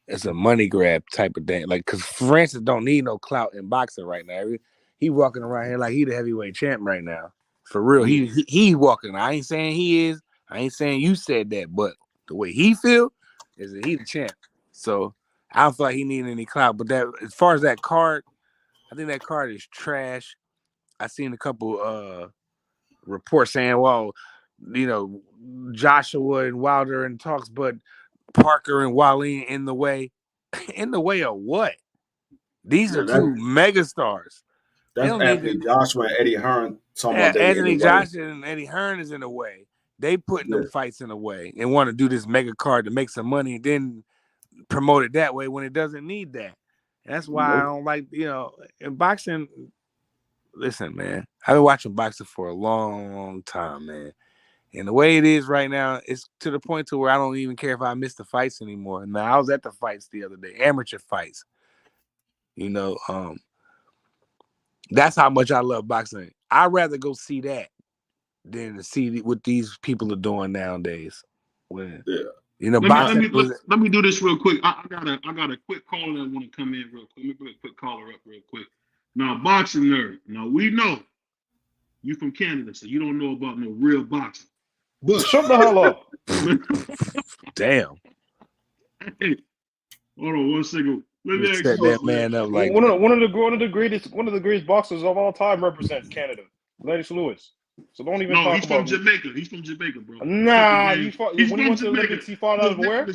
it's a money grab type of thing. Like, because Francis don't need no clout in boxing right now. He walking around here like he the heavyweight champ right now. For real. He walking. I ain't saying he is. I ain't saying you said that, but the way he feel is that he the champ. So I don't feel like he need any clout. But that, as far as that card, I think that card is trash. I seen a couple reports saying, well, you know, Joshua and Wilder in talks, but Parker and Wally in the way. In the way of what? These are two megastars. That's Anthony Joshua and Eddie Hearn. Anthony Joshua and Eddie Hearn is in the way. They putting them fights in the way and want to do this mega card to make some money and then promote it that way when it doesn't need that. And that's why I don't like, you know, in boxing. Listen, man, I've been watching boxing for a long time, man. And the way it is right now, it's to the point to where I don't even care if I miss the fights anymore. Now, I was at the fights the other day, amateur fights. You know, that's how much I love boxing. I'd rather go see that than to see what these people are doing nowadays. You know, let me do this real quick. I got a quick caller that want to come in real quick. Let me put a quick caller up real quick. Now, boxing nerd. Now we know you from Canada, so you don't know about no real boxing. But shut the hell up. Damn. Hey, hold on 1 second. Let me set that man up like one of the greatest boxers of all time represents Canada, Lennox Lewis. So don't even talk about. He's from Jamaica, bro. Nah, when he went to the Olympics, he fought out of where?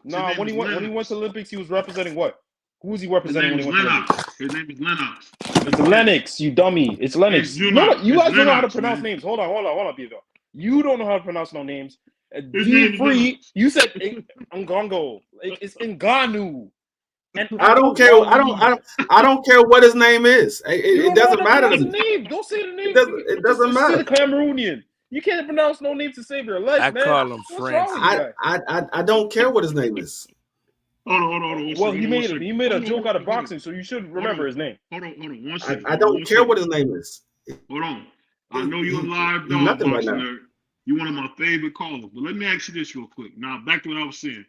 Nah, when he went to the Olympics, he was representing what? Who was he representing when he went to the Olympics? His name is Lennox. It's Lennox, you dummy. It's Lennox. No, you guys don't know how to pronounce names. Hold on, Beaver. You don't know how to pronounce no names. D Free, you said Ngongo. It's Ngannou. And I don't care. I don't care what his name is. It doesn't matter to me. Don't say the name. It doesn't matter. Say the Cameroonian. You can't pronounce no name to save your life, man. I call him Francis. I don't care what his name is. Hold on. Well, he made a joke out of boxing, so you should remember his name. Hold on. 1 second. I don't care what his name is. Hold on. I know you're a live dog boxing nerd. You're one of my favorite callers. But let me ask you this real quick. Now, back to what I was saying.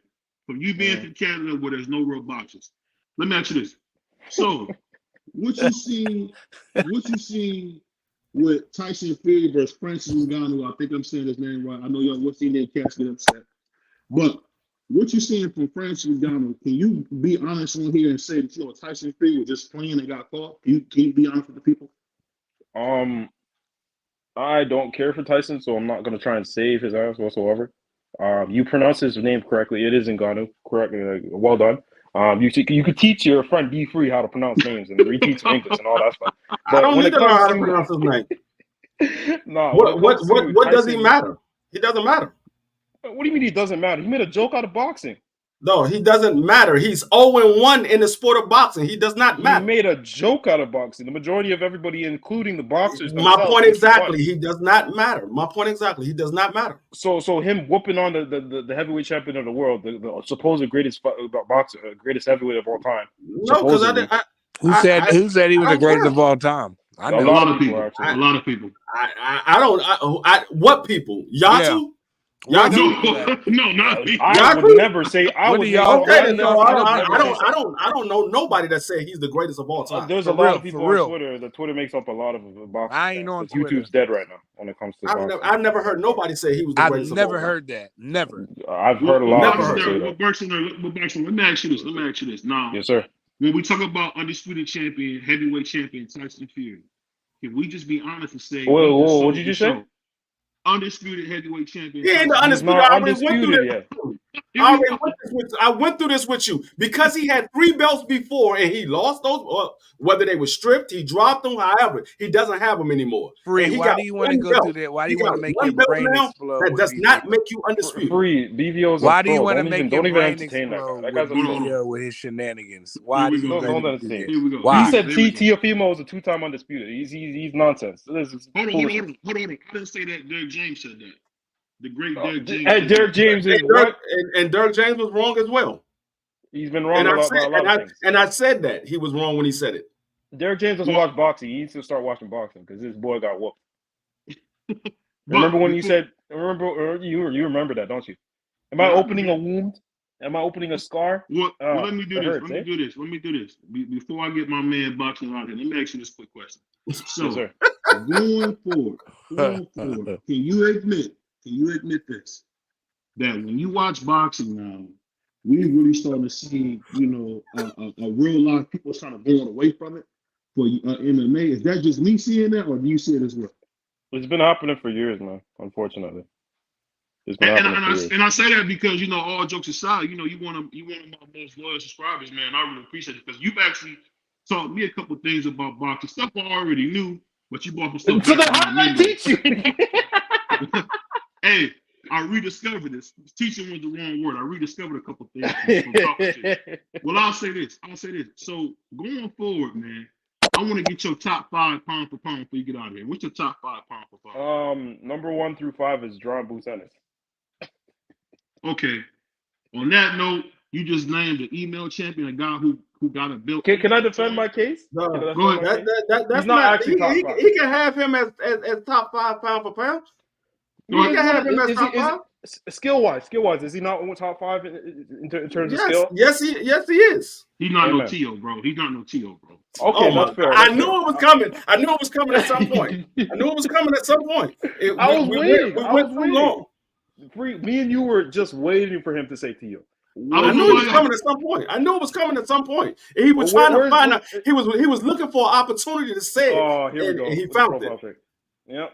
From you being from Canada where there's no real boxers. Let me ask you this. So, what you seen with Tyson Fury versus Francis Ngannou? I think I'm saying his name right. I know y'all what's in there, cats get upset. But what you seeing from Francis Ngannou? Can you be honest on here and say that Tyson Fury was just playing and got caught? Can you be honest with the people? I don't care for Tyson, so I'm not going to try and save his ass whatsoever. You pronounce his name correctly. It is Ngannou. Correct. Well done. You could teach your friend B Free how to pronounce names and reteach English and all that stuff. But I don't need to know how to pronounce his name. No. What does he matter? He doesn't matter. What do you mean he doesn't matter? He made a joke out of boxing. No, he doesn't matter. He's 0-1 in the sport of boxing. He does not matter. He made a joke out of boxing. The majority of everybody, including the boxers. My point exactly. He does not matter. My point exactly. He does not matter. So him whooping on the heavyweight champion of the world, the supposed greatest boxer, greatest heavyweight of all time. No, because who said he was the greatest of all time? I know a lot of people. A lot of people. I don't. What people? Yatu? Yeah. No, not me. I would never say. I don't know nobody that say he's the greatest of all time. There's a lot of people on Twitter. The Twitter makes up a lot of boxing. I ain't on Twitter. YouTube's dead right now when it comes to. I've never heard nobody say he was the greatest. I've never heard that. Never. I've heard a lot of people say that. Let me ask you this. Now, yes, sir. When we talk about undisputed champion, heavyweight champion Tyson Fury, can we just be honest and say? Whoa! What did you just say? Undisputed heavyweight champion. He ain't the undisputed. I went through this with you because he had 3 belts before and he lost those. Whether they were stripped, he dropped them. However, he doesn't have them anymore. Free. Why do you want to go through that? Why do you want to make your brain explode? That does not make you undisputed. Free. BVO's. Why do you want to make your brain explode with his shenanigans? Why do you don't entertain? He said Teofimo is a 2-time undisputed. He's nonsense. Hold on. I didn't say that. Derek James said that. The great Derek James. Derek James is and Derek James was wrong as well. He's been wrong about a lot of things. And I said that he was wrong when he said it. Derek James doesn't watch boxing. He needs to start watching boxing because his boy got whooped. Remember when you said? You remember that, don't you? Am I opening a wound? Am I opening a scar? Well, let me do this. hurts, let me do this. Before I get my man boxing out here, let me ask you this quick question. So, Yes, sir. going forward, can you admit this? That when you watch boxing now, we really starting to see, a real lot of people starting to go away from it for MMA. Is that just me seeing that, or do you see it as well? It's been happening for years, man. Unfortunately, it's been And happening for years. I say that because all jokes aside, you're one of my most loyal subscribers, man. I really appreciate it because you've actually taught me a couple things about boxing, stuff I already knew, but you brought some stuff. So then how did I teach you? Hey, I rediscovered this. Teaching was the wrong word. I rediscovered a couple things from talking to you. Well, I'll say this. So going forward, man, I want to get your top 5 pound for pound before you get out of here. What's your top 5 pound for pound? Number 1 through 5 is Jaron Ennis. Okay. On that note, you just named the email champion, a guy who got a belt. Can I defend my case? No, go ahead. That's He's not actually top 5. He can have him as top 5 pound for pound. He can have him as top 5. Skill wise, is he not top 5 in terms of skill? Yes, he is. He's not no T.O., bro. He's not no T.O., bro. Okay, that's fair. I knew it was coming. I knew it was coming at some point. I was waiting. We went too long. Me and you were just waiting for him to say T.O. I knew it was coming at some point. And he was trying to find out. He was looking for an opportunity to say it. Oh, here we go. And he found it. Yep.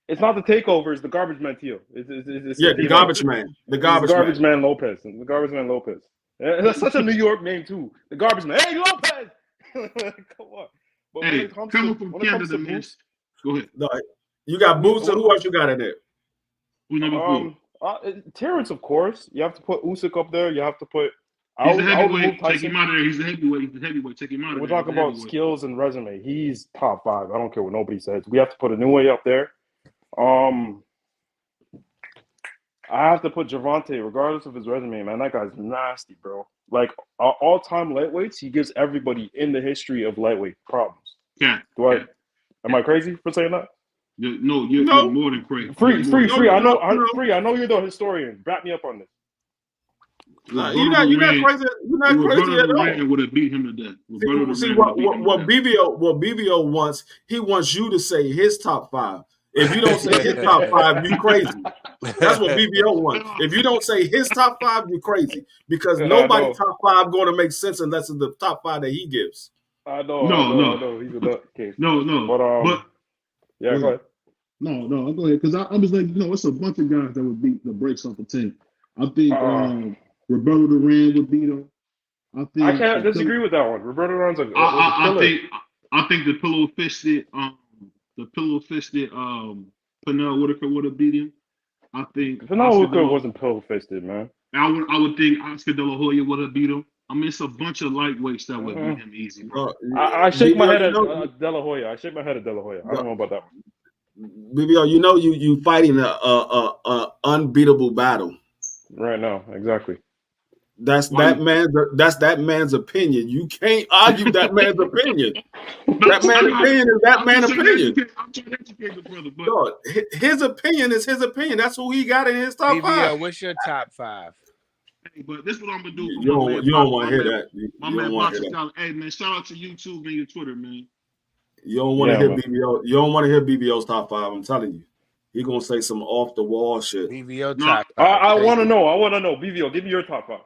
It's not the takeover. It's the garbage man Tio. The garbage man. The garbage man Lopez. The garbage man Lopez. That's such a New York name too. The garbage man. Hey Lopez. Come on. But hey, coming from Canada, man. Go ahead. No, you got Boots, and who else you got in there? Who's number 4? Terrence, of course. You have to put Usyk up there. You have to put. He's a heavyweight. Take him out of there. He's a heavyweight. Take him out of there. We're talking about skills and resume. He's top 5. I don't care what nobody says. We have to put a new way up there. I have to put Javante, regardless of his resume, man. That guy's nasty, bro. Like all-time lightweights, he gives everybody in the history of lightweight problems. Yeah. Am I crazy for saying that? You're more than crazy. Free. I know you're the historian. Back me up on this. You're not crazy. You're not crazy at all. Would have beat him to death. See what BBO wants. He wants you to say his top 5. If you don't say his top 5, you crazy. That's what BBO wants. If you don't say his top 5, you're crazy. Because nobody's top 5 going to make sense unless it's the top 5 that he gives. I know. He's a nut case. No. But yeah, go ahead. No, go ahead. Because I was like, it's a bunch of guys that would beat the brakes off the team. I think Roberto Duran would beat him. I can't disagree with that one. Roberto Duran's a killer. I think the pillow-fisted Pernell Whitaker would have beat him. I think Pernell Whitaker wasn't pillow-fisted, man. I would think Oscar De La Hoya would have beat him. I mean, it's a bunch of lightweights that would beat him easy. I shake my head at De La Hoya. I don't know about that one. BBO, you fighting a unbeatable battle right now. Exactly. That's that man's opinion. You can't argue that man's opinion. That man's opinion is that man's opinion. I'm trying to educate the brother, but God, his opinion is his opinion. That's who he got in his top 5. What's your top 5? Hey, but this is what I'm gonna do. You don't want to hear that. My man, hey man, shout out to YouTube and your Twitter, man. You don't want to hear BBO. You don't want to hear BBO's top 5. I'm telling you, he gonna say some off the wall shit. BBO top 5. I want to know. BBO, give me your top 5.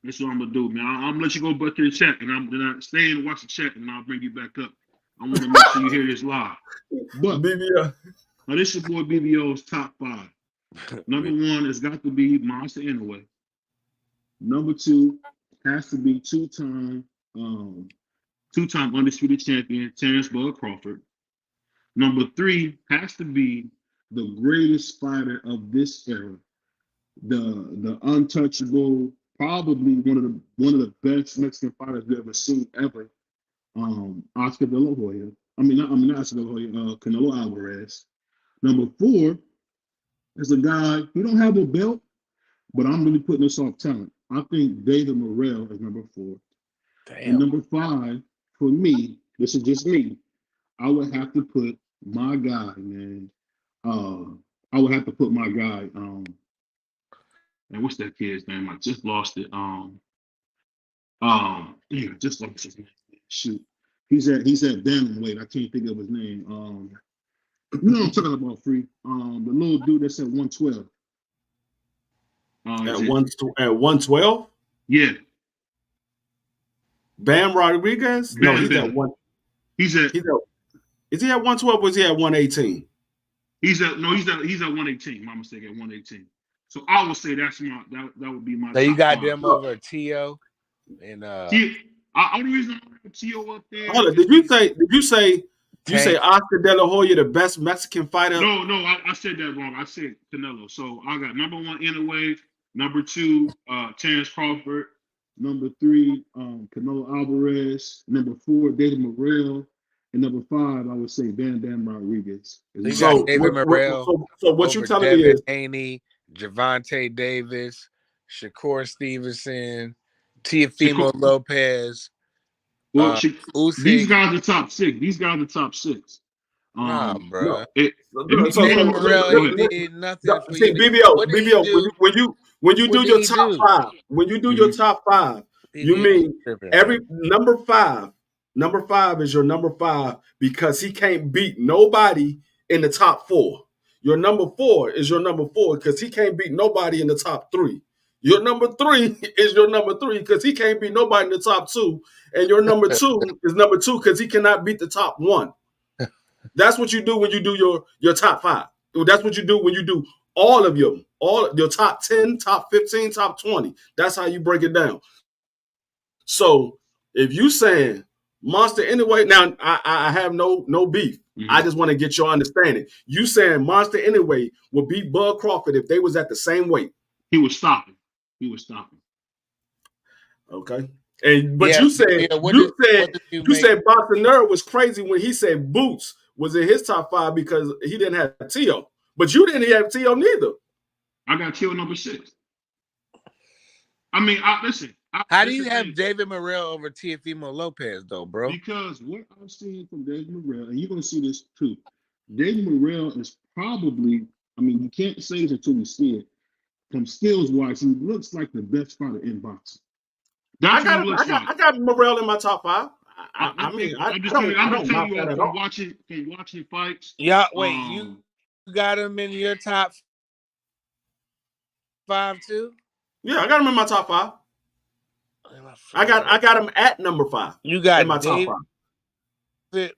That's what I'm gonna do, man. I'm gonna let you go back to the chat, and I'm gonna stay and watch the chat, and I'll bring you back up. I want to make sure you hear this live. But BBO, now this is your boy BBO's top 5. Number 1 has got to be Monster Inoue. Number 2 has to be two-time undisputed champion Terrence Bud Crawford. Number 3 has to be the greatest fighter of this era, the untouchable. Probably one of the best Mexican fighters we've ever seen ever. Oscar De La Hoya. Not Oscar De La Hoya. Canelo Alvarez. Number 4 is a guy. He don't have a belt, but I'm really putting this off talent. I think David Morrell is number 4. And Damn. number 5, for me, this is just me, I would have to put my guy, man. I would have to put my guy, and what's that kid's name? I just lost it. Yeah, I just lost his name. Shoot. He's at bantamweight. I can't think of his name. You know what I'm talking about, Free. The little dude that's at 112. At 112? Yeah. Bam Rodriguez? No, he's Bam. at one. He's at is he at 112 or is he at 118? He's at 118. My mistake, at 118. So I would say that would be my. So you top got 5. them over T.O. and Only reason I put T.O. up there. Hold on, did you say Oscar De La Hoya the best Mexican fighter? No, I said that wrong. I said Canelo. So I got number 1 Inoue, number 2 Terrence Crawford, number 3 Canelo Alvarez, number 4 David Morrell, and number 5 I would say Bam Rodriguez. You got David Morrell. So what you telling me is Haney, Gervonta Davis, Shakur Stevenson, Teofimo Lopez. Well, these Usyk. guys are top 6. These guys are top 6. Nah, bro. David Morrell did nothing for see, you. BBO, when you do your top 5, when you do your top 5, you mean every number 5. Number 5 is your number 5 because he can't beat nobody in the top 4. Your number 4 is your number 4 because he can't beat nobody in the top 3. Your number 3 is your number 3 because he can't beat nobody in the top 2. And your number 2 is number 2 because he cannot beat the top 1. That's what you do when you do your top 5. That's what you do when you do all of them. All your top 10, top 15, top 20. That's how you break it down. So if you saying Monster Anyway, now I have no beef. Mm-hmm. I just want to get your understanding. You saying Monster Anyway would beat Bud Crawford if they was at the same weight? He was stopping. Okay. You said Boxer was crazy when he said Boots was in his top 5 because he didn't have T.O. But you didn't have T.O. neither. I got T.O. number 6. I mean, listen. How do you have David Morrell over Teofimo Lopez, though, bro? Because what I'm seeing from David Morrell, and you're going to see this too, David Morrell is probably, I mean, you can't say it until you see it. From skills-wise, he looks like the best fighter in boxing. I got Morrell in my top 5. I'm just telling you from watching fights. Yeah, wait, you got him in your top 5 too? Yeah, I got him in my top 5. I got him at number 5. You got in my top 5.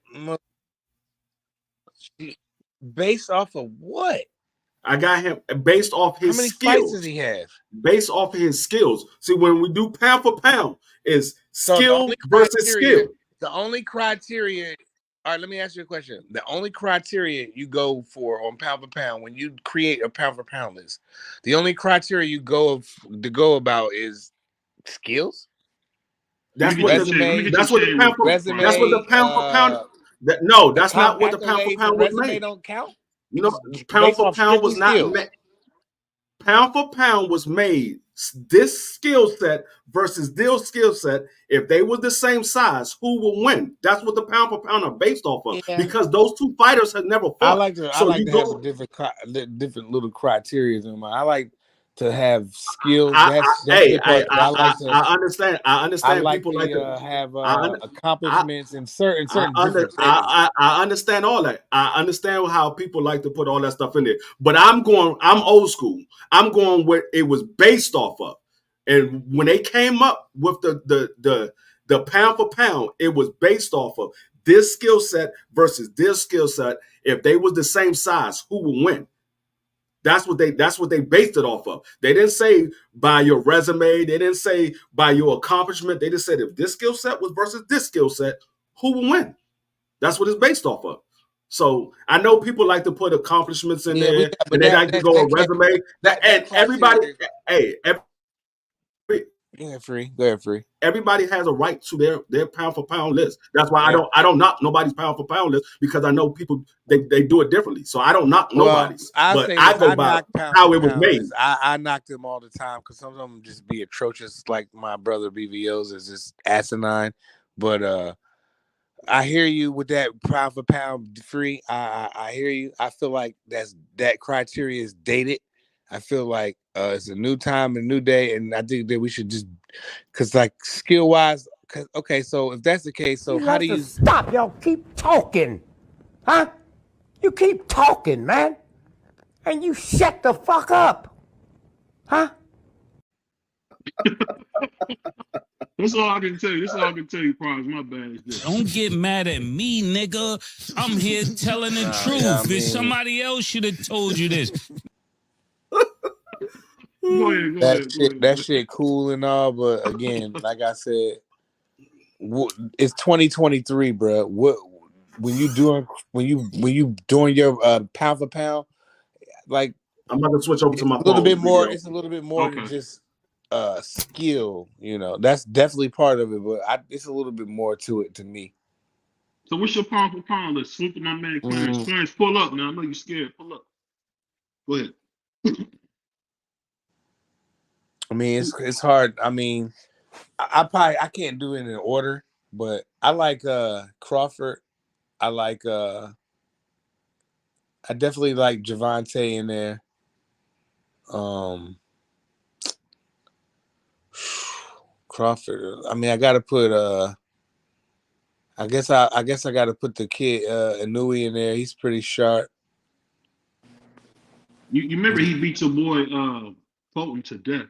Based off of what? I got him based off his skills. How many fights does he have? Based off of his skills. See, when we do pound for pound, is skill versus skill. The only criteria. All right, let me ask you a question. The only criteria you go for on pound for pound when you create a pound for pound list, the only criteria you go about is skills. That's what the pound for pound. That's not what the pound for pound was made. Don't count. You know, pound for pound was not made. Pound for pound was made. This skill set versus this skill set. If they were the same size, who will win? That's what the pound for pound are based off of. Yeah. Because those two fighters have never fought. I like to have a different little criteria in mind. I like to have skills. I understand. I understand. I like people like to have accomplishments in certain different things. I understand all that. I understand how people like to put all that stuff in there. But I'm old school. I'm going what it was based off of. And when they came up with the pound for pound, it was based off of this skill set versus this skill set. If they was the same size, who will win? That's what they based it off of. They didn't say by your resume. They didn't say by your accomplishment. They just said if this skill set was versus this skill set, who will win? That's what it's based off of. So I know people like to put accomplishments in there, and they like to go a resume. Go ahead, Free. Go ahead, Free. everybody has a right to their pound for pound list. That's why I don't knock nobody's pound for pound list, because I know people they do it differently. So I don't knock nobody's, but I go by pound how for it was pound made. list. I knock them all the time because some of them just be atrocious. Like my brother BVO's is just asinine. But I hear you with that pound for pound free. I hear you. I feel like that criteria is dated. I feel like it's a new time, a new day, and I think that we should just, because like skill wise, okay. So if that's the case, so how do you stop? Y'all keep talking, huh? You keep talking, man, and you shut the fuck up, huh? That's all I can tell you. That's all I can tell you, Prize. My bad is this. Don't get mad at me, nigga. I'm here telling the truth. yeah, I mean- If somebody else should have told you this. Go ahead. That shit cool and all, but again, like I said, it's 2023, bro. When you doing your pound for pound, like I'm about to switch over to my a little bit more. video. It's a little bit more than Okay. just skill. You know, that's definitely part of it, but it's a little bit more to it to me. So what's your pound for pound? Let's swoop to my man Clarence. Clarence, pull up now. I know you're scared. Pull up. Go ahead. I mean, it's hard. I mean, I can't do it in order, but I like Crawford. I like I definitely like Javante in there. Crawford. I mean, I gotta put I guess I gotta put the kid Inui in there. He's pretty sharp. You remember he beat your boy Fulton to death.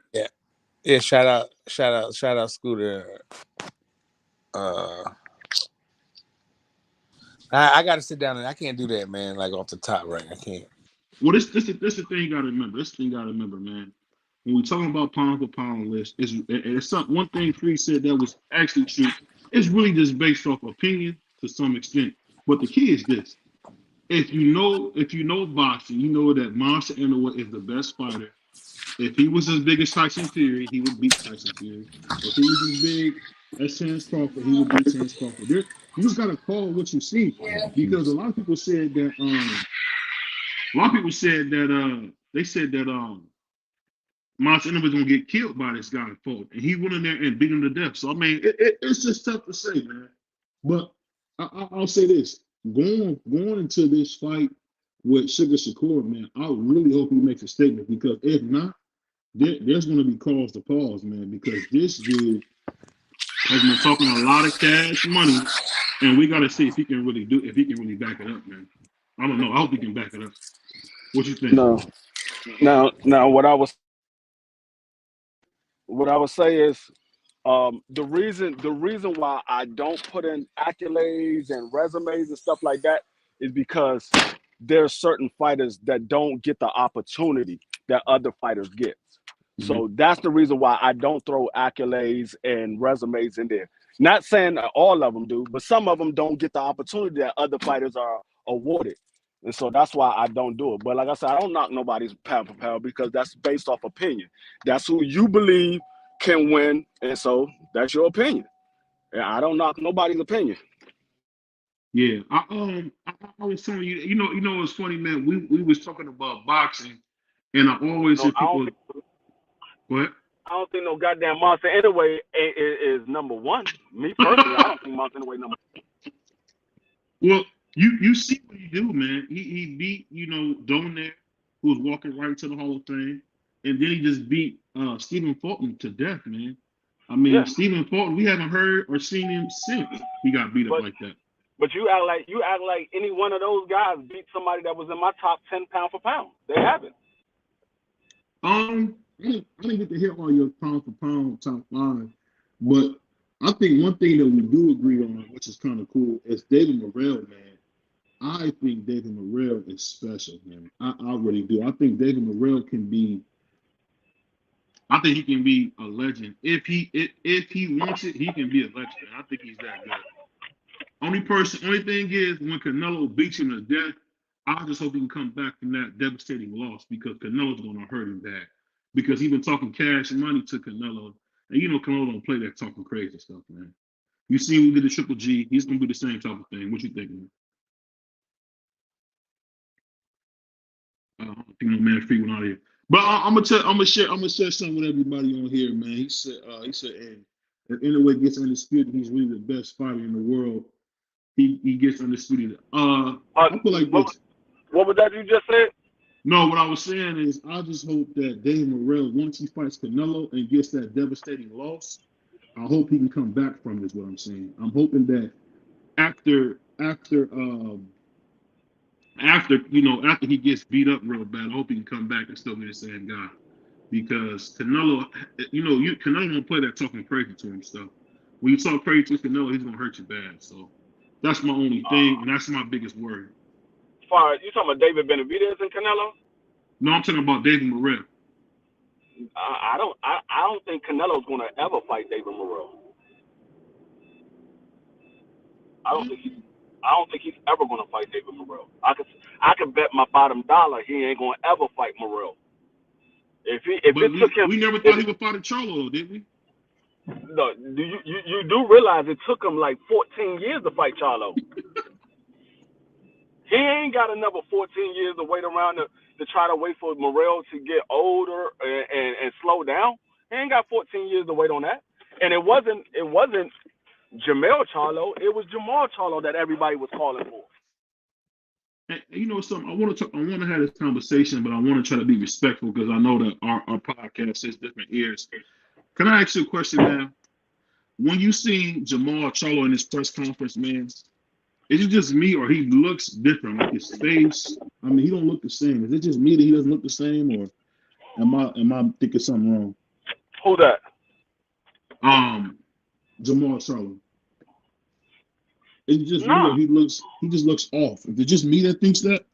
Yeah, shout out Scooter. I gotta sit down and I can't do that, man, like off the top, right? I can't. Well, this the thing you gotta remember. This thing you gotta remember, man. When we talking about pound for pound list, it's one thing Free said that was actually true. It's really just based off opinion to some extent. But the key is this: if you know boxing, you know that Monster Inoue is the best fighter. If he was as big as Tyson Fury, he would beat Tyson Fury. If he was as big as Terence Crawford, he would beat Terence Crawford. You just gotta call what you see, because a lot of people said that they said that Monster Inoue was gonna get killed by this guy Fulton, and he went in there and beat him to death. So I mean, it's just tough to say, man. But I'll say this: going into this fight with Sugar Shakur, man, I really hope he makes a statement, because if not, there's going to be cause to pause, man, because this dude has been talking a lot of cash money, and we got to see if he can really back it up, man. I don't know. I hope he can back it up. What you think? No. Now, what I would say is, the reason why I don't put in accolades and resumes and stuff like that is because there's certain fighters that don't get the opportunity that other fighters get. So that's the reason why I don't throw accolades and resumes in there. Not saying that all of them do, but some of them don't get the opportunity that other fighters are awarded. And so that's why I don't do it. But like I said, I don't knock nobody's pound for pound, because that's based off opinion. That's who you believe can win, and so that's your opinion. And I don't knock nobody's opinion. Yeah, I was telling you, you know, it's funny, man. We was talking about boxing, and I always hear people. Go ahead. I don't think no goddamn Monster Anyway is number one. Me personally, I don't think Monster Anyway number one. Well, you see what he do, man. He beat, Donaire, who was walking right to the Hall of Fame, and then he just beat Stephen Fulton to death, man. I mean, yeah. Stephen Fulton, we haven't heard or seen him since he got beat up like that. But you act like any one of those guys beat somebody that was in my top 10 pound for pound. They haven't. I didn't get to hear all your pound for pound top five, but I think one thing that we do agree on, which is kind of cool, is David Morrell, man. I think David Morrell is special, man. I really do. I think David Morrell he can be a legend. If he wants it, he can be a legend. I think he's that good. Only thing is, when Canelo beats him to death, I just hope he can come back from that devastating loss, because Canelo's going to hurt him bad. Because he's been talking cash money to Canelo, And you know Canelo don't play that talking crazy stuff, man. You see him did the Triple G, he's gonna do the same type of thing. What you think, man? I think my man Free went out of here. But I'm gonna share something with everybody on here, man. He said, and if anyway gets undisputed, he's really the best fighter in the world. He gets undisputed. I feel like this. What was that you just said? No, what I was saying is I just hope that Dave Morrell, once he fights Canelo and gets that devastating loss, I hope he can come back from it, is what I'm saying. I'm hoping that after he gets beat up real bad, I hope he can come back and still be the same guy. Because Canelo, Canelo don't play that talking crazy to him stuff. When you talk crazy to Canelo, he's gonna hurt you bad. So that's my only thing, and that's my biggest worry. You talking about David Benavidez and Canelo? No, I'm talking about David Morrell. I don't think Canelo's gonna ever fight David Morrell. I don't think he's ever gonna fight David Morrell. I could bet my bottom dollar he ain't gonna ever fight Morrell. We never thought he would fight a Charlo, did we? No, you do realize it took him like 14 years to fight Charlo. He ain't got another 14 years to wait around to try to wait for Morrell to get older and slow down. He ain't got 14 years to wait on that. And it wasn't Jamel Charlo. It was Jamal Charlo that everybody was calling for. And you know something? I want to have this conversation, but I want to try to be respectful because I know that our podcast has different ears. Can I ask you a question now? When you see Jamal Charlo in his press conference, man, is it just me or he looks different? Like his face, I mean, he don't look the same. Is it just me that he doesn't look the same, or am I thinking something wrong? Who that? Jamal Charlo. It's just me or he just looks off. Is it just me that thinks that?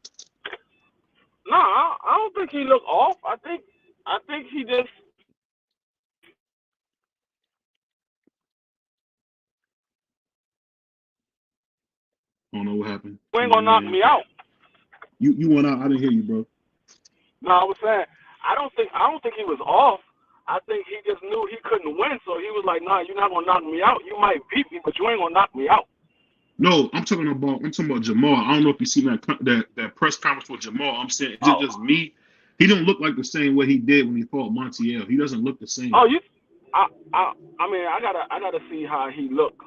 No, I don't think he looked off. I think he just. I don't know what happened. You ain't gonna knock me out. You went out. I didn't hear you, bro. No, I was saying I don't think he was off. I think he just knew he couldn't win, so he was like, "Nah, you're not gonna knock me out. You might beat me, but you ain't gonna knock me out." No, I'm talking about Jamal. I don't know if you seen that press conference with Jamal. I'm saying, is it just me? He don't look like the same way he did when he fought Montiel. He doesn't look the same. Oh, I mean, I gotta see how he looked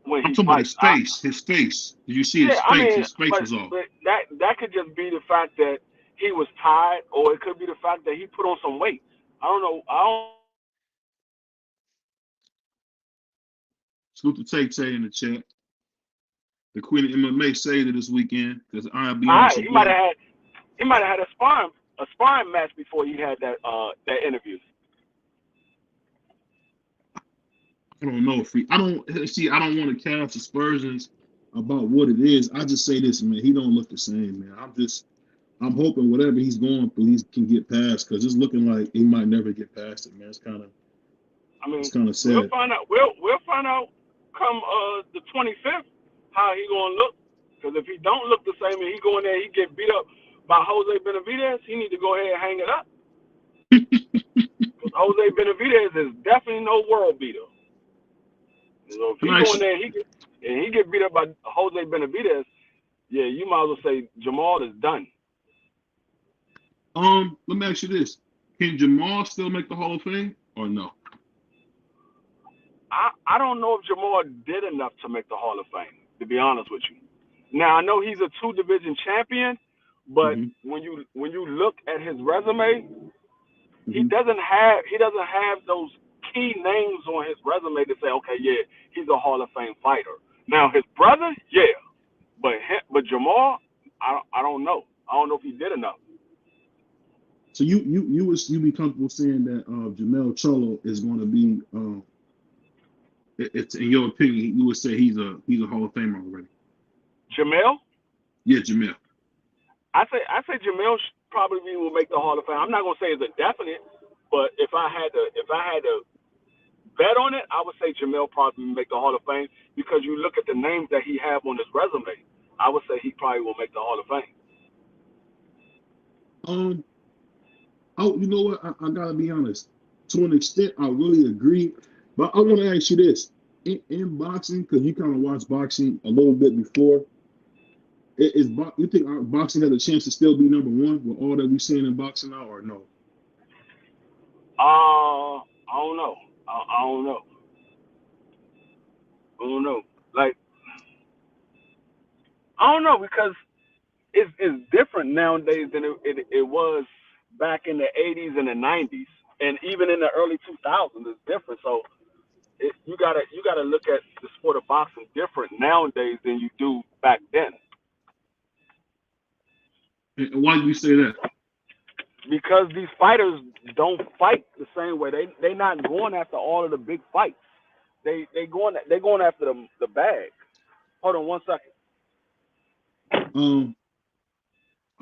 when he I'm talking fights. about his face. Did you see his face? I mean, his face was off. But that could just be the fact that he was tired, or it could be the fact that he put on some weight. I don't know. Salute to Tay in the chat. The Queen of MMA saved it this weekend because I'll be honest. He might have had a sparring match before he had that interview. I don't know, I don't want to cast aspersions about what it is. I just say this, man. He don't look the same, man. I'm hoping whatever he's going through, he can get past because it's looking like he might never get past it, man. It's kind of sad. We'll find out. We'll find out come the 25th how he gonna look. Because if he don't look the same and he go in there, he get beat up by Jose Benavidez, he need to go ahead and hang it up. Because Jose Benavidez is definitely no world beater. So if he go in there and he get beat up by Jose Benavidez, yeah, you might as well say Jamal is done. Let me ask you this: can Jamal still make the Hall of Fame or no? I don't know if Jamal did enough to make the Hall of Fame, to be honest with you. Now I know he's a 2-division champion, but when you look at his resume, he doesn't have those key names on his resume to say, okay, yeah, he's a Hall of Fame fighter. Now his brother, yeah, but Jamal, I don't know. I don't know if he did enough. So you be comfortable saying that Jamel Charlo is going to be it's in your opinion, you would say he's a Hall of Famer already. Jamel? Yeah, Jamel. I say Jamel probably will make the Hall of Fame. I'm not gonna say it's a definite, but if I had to bet on it, I would say Jamel probably will make the Hall of Fame because you look at the names that he have on his resume. I would say he probably will make the Hall of Fame. You know what? I gotta be honest. To an extent, I really agree. But I want to ask you this: in boxing, because you kind of watch boxing a little bit before, you think boxing has a chance to still be number one with all that we're seeing in boxing now, or no? I don't know. I don't know. I don't know. Like I don't know because it's different nowadays than it was back in the 80s and the 90s, and even in the early 2000s. It's different. So you gotta look at the sport of boxing different nowadays than you do back then. And why do you say that? Because these fighters don't fight the same way. They not going after all of the big fights. They going after the bag. Hold on one second. Um,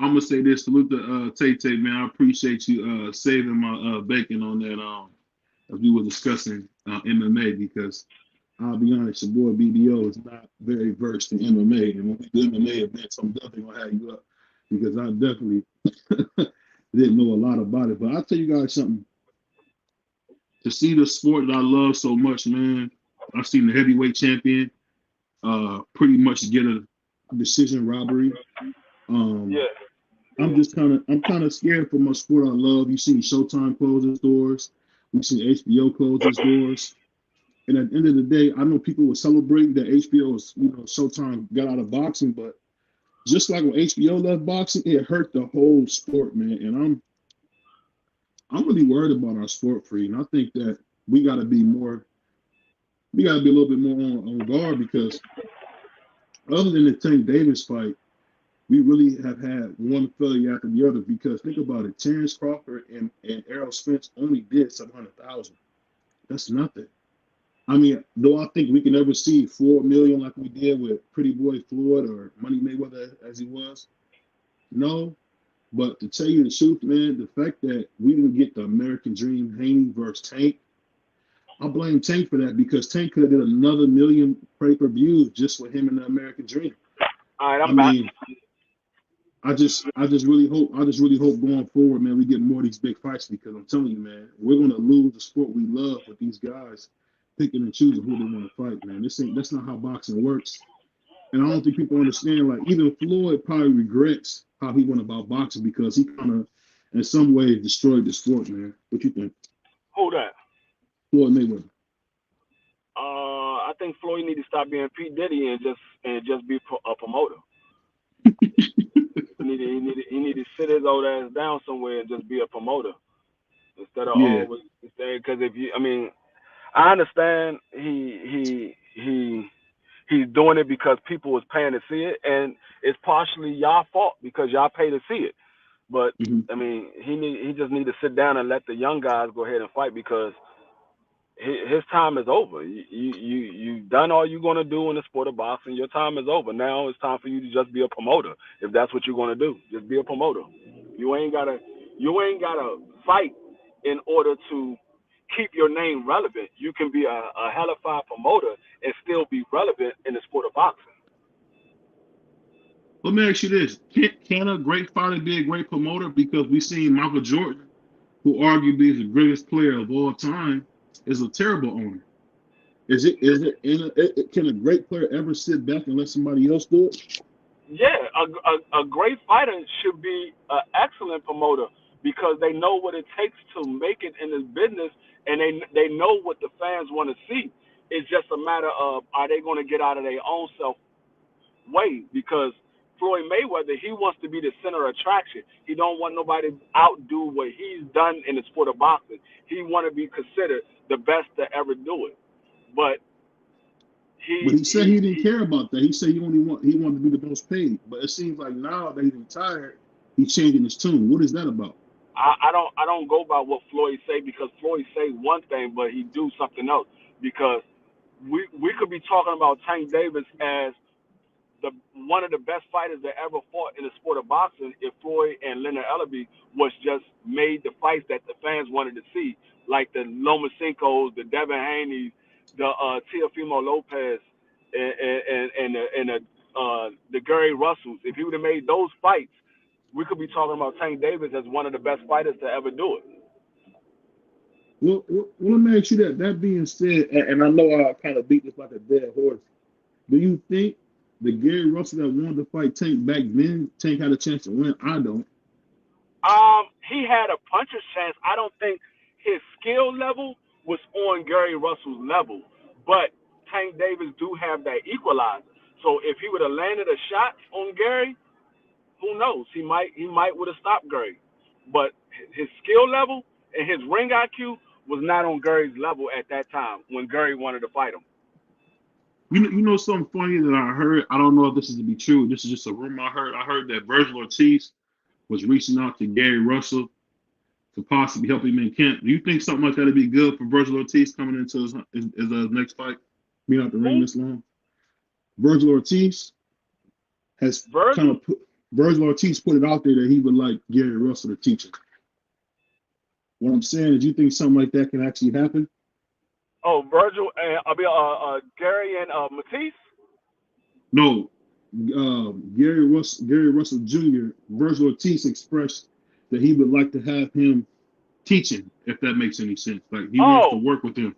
I'm gonna say this. Salute to Tay Tay, man. I appreciate you saving my bacon on that. As we were discussing MMA, because I'll be honest, your boy BDO is not very versed in MMA, and when we do MMA events, I'm definitely gonna have you up because I definitely didn't know a lot about it. But I'll tell you guys something. To see the sport that I love so much, man, I've seen the heavyweight champion pretty much get a decision robbery. Um, Yeah. I'm kind of scared for my sport I love. You've seen Showtime close its doors. We've seen HBO close its doors. And at the end of the day, I know people were celebrating that HBO was, Showtime got out of boxing, but just like when HBO left boxing, it hurt the whole sport, man. And I'm really worried about our sport, free. And I think that we gotta be a little bit more on guard, because other than the Tank Davis fight, we really have had one failure after the other. Because think about it, Terrence Crawford and Errol Spence only did 700,000. That's nothing. I mean, though I think we can never see 4 million like we did with Pretty Boy Floyd or Money Mayweather as he was. No, but to tell you the truth, man, the fact that we didn't get the American Dream Haney versus Tank, I blame Tank for that, because Tank could have did another million pay-per-views just with him and the American Dream. All right, I I'm back. mean, I just really hope going forward, man, we get more of these big fights, because I'm telling you, man, we're gonna lose the sport we love with these guys picking and choosing who they want to fight, man. That's not how boxing works. And I don't think people understand, like, even Floyd probably regrets how he went about boxing, because he kind of in some ways destroyed the sport, man. What you think? Who that? Floyd Mayweather. I think Floyd need to stop being P Diddy and just be a promoter. He need to sit his old ass down somewhere and just be a promoter instead of Yeah. always saying. Because if you, I mean, I understand he's doing it because people was paying to see it, and it's partially y'all fault because y'all pay to see it. But Mm-hmm. I mean, he just need to sit down and let the young guys go ahead and fight, because his time is over. You done all you're gonna do in the sport of boxing. Your time is over. Now it's time for you to just be a promoter. If that's what you're gonna do, just be a promoter. You ain't gotta fight in order to keep your name relevant. You can be a hellified promoter and still be relevant in the sport of boxing. Let me ask you this: can a great fighter be a great promoter? Because we've seen Michael Jordan, who arguably is the greatest player of all time, is a terrible owner. Can a great player ever sit back and let somebody else do it? Yeah, a great fighter should be an excellent promoter because they know what it takes to make it in this business, and they know what the fans want to see. It's just a matter of, are they going to get out of their own self way? Because Floyd Mayweather, he wants to be the center of attraction. He don't want nobody to outdo what he's done in the sport of boxing. He want to be considered the best to ever do it. But But he he said he he didn't he care about that. He said he wanted to be the most paid. But it seems like now that he's retired, he's changing his tune. What is that about? I don't go by what Floyd say, because Floyd say one thing but he do something else. Because we could be talking about Tank Davis as the one of the best fighters that ever fought in the sport of boxing if Floyd and Leonard Ellerbe was just made the fights that the fans wanted to see, like the Lomachenko's, the Devin Haney's, the Teofimo Lopez, and the Gary Russells. If he would have made those fights, we could be talking about Tank Davis as one of the best fighters to ever do it. Well, let me ask you that. That being said, and I know I kind of beat this like a dead horse. Do you think the Gary Russell that wanted to fight Tank back then, Tank had a chance to win? I don't. He had a puncher's chance. I don't think his skill level was on Gary Russell's level, but Tank Davis do have that equalizer. So if he would have landed a shot on Gary, who knows? He might would have stopped Gary, but his skill level and his ring IQ was not on Gary's level at that time when Gary wanted to fight him. You know something funny that I heard. I don't know if this is to be true. This is just a rumor I heard. I heard that Virgil Ortiz was reaching out to Gary Russell to possibly help him in camp. Do you think something like that would be good for Virgil Ortiz coming into his next fight, being out the ring this long? Virgil Ortiz has kind of put Virgil Ortiz put it out there that he would like Gary Russell to teach him. What I'm saying is, you think something like that can actually happen? Oh, Virgil and Gary and Matisse. No, Gary Russell Jr. Virgil Ortiz expressed that he would like to have him teaching, if that makes any sense. Like he wants to work with him.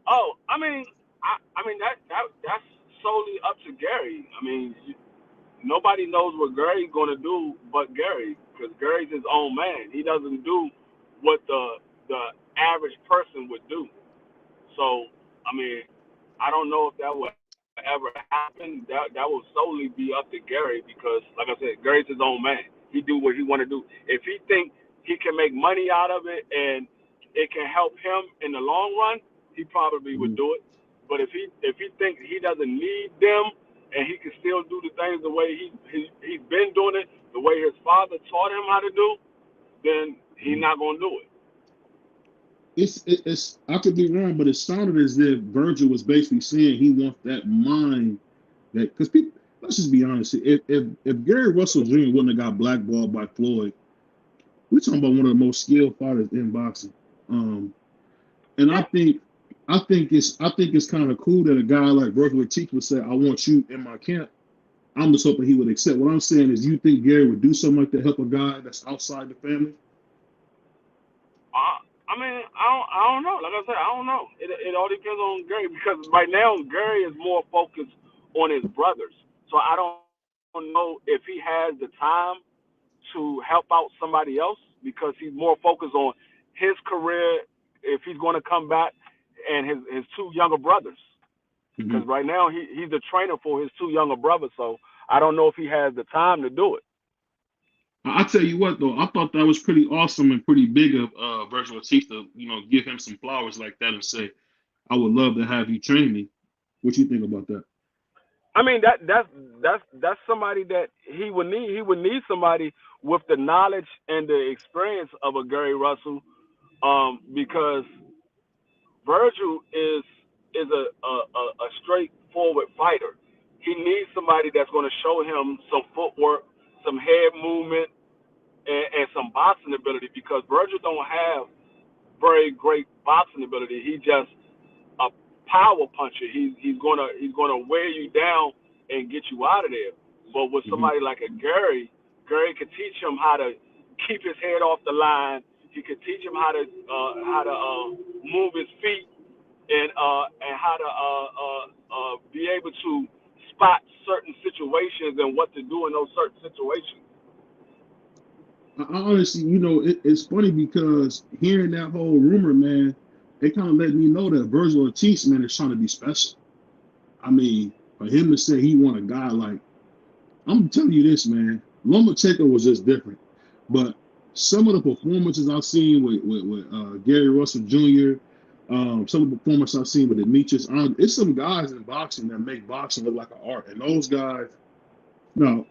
Oh, I mean that's solely up to Gary. I mean, nobody knows what Gary's going to do but Gary, because Gary's his own man. He doesn't do what the average person would do. So, I mean, I don't know if that would ever happen. That will solely be up to Gary, because, like I said, Gary's his own man. He do what he want to do. If he think he can make money out of it and it can help him in the long run, he probably would do it. But if he think he doesn't need them and he can still do the things the way he's been doing it, the way his father taught him how to do, then he's not gonna do it. It's I could be wrong, but it sounded as if Virgil was basically saying he wants that mind that, because people, let's just be honest, if Gary Russell Jr. wouldn't have got blackballed by Floyd, we're talking about one of the most skilled fighters in boxing. And I think it's kind of cool that a guy like Virgil Ortiz would say, "I want you in my camp." I'm just hoping he would accept. What I'm saying is, you think Gary would do something like that, help a guy that's outside the family? I mean, I don't know. Like I said, I don't know. It all depends on Gary, because right now Gary is more focused on his brothers. So I don't know if he has the time to help out somebody else, because he's more focused on his career, if he's going to come back, and his two younger brothers. Because right now he's the trainer for his two younger brothers. So I don't know if he has the time to do it. I tell you what, though, I thought that was pretty awesome and pretty big of Virgil Ortiz to, give him some flowers like that and say, "I would love to have you train me." What you think about that? I mean, that's somebody that he would need. He would need somebody with the knowledge and the experience of a Gary Russell, because Virgil is a straightforward fighter. He needs somebody that's going to show him some footwork, some head movement, and some boxing ability, because Virgil don't have very great boxing ability. He just a power puncher. He's gonna wear you down and get you out of there. But with somebody like a Gary could teach him how to keep his head off the line. He could teach him how to move his feet, and how to be able to spot certain situations and what to do in those certain situations. I honestly, it's funny because hearing that whole rumor, man, it kind of let me know that Virgil Ortiz, man, is trying to be special. I mean, for him to say he want a guy like, I'm telling you this, man, Lomachenko was just different. But some of the performances I've seen with Gary Russell Jr., some of the performances I've seen with Demetrius, it's some guys in boxing that make boxing look like an art. And those guys, now,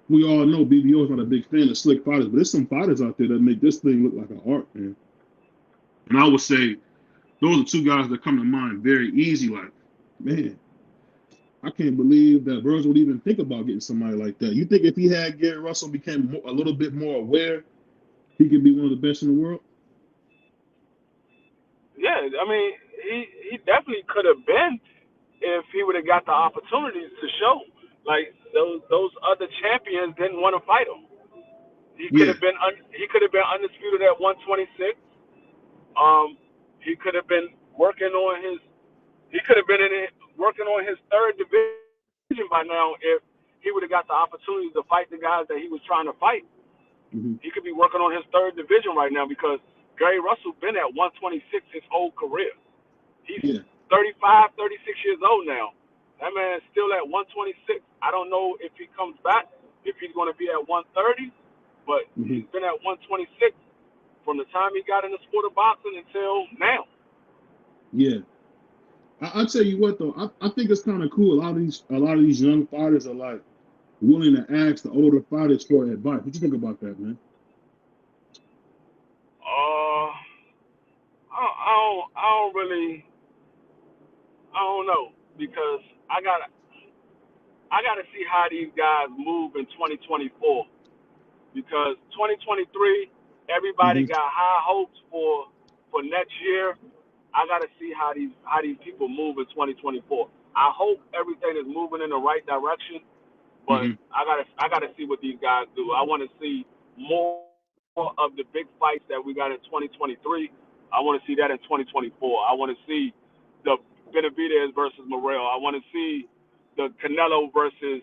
we all know BBO is not a big fan of slick fighters, but there's some fighters out there that make this thing look like an art, man. And I would say those are two guys that come to mind very easy. Like, man, I can't believe that Virgil would even think about getting somebody like that. You think if he had Gary Russell became a little bit more aware, he could be one of the best in the world? Yeah, I mean, he definitely could have been if he would have got the opportunities to show. Like those other champions didn't want to fight him. He could have been undisputed at 126. He could have been working on his. He could have been working on his third division by now if he would have got the opportunity to fight the guys that he was trying to fight. Mm-hmm. He could be working on his third division right now because Gary Russell been at 126 his whole career. He's 35, 36 years old now. That man is still at 126. I don't know if he comes back, if he's going to be at 130, but he's been at 126 from the time he got in the sport of boxing until now. Yeah. I'll tell you what though, I think it's kind of cool. A lot of these young fighters are like willing to ask the older fighters for advice. What you think about that, man? I don't know because I gotta see how these guys move in 2024 because 2023 everybody got high hopes for next year. I gotta see how these people move in 2024. I hope everything is moving in the right direction, but I gotta see what these guys do. I want to see more of the big fights that we got in 2023. I want to see that in 2024. I want to see the Benavidez versus Morrell. I want to see the Canelo versus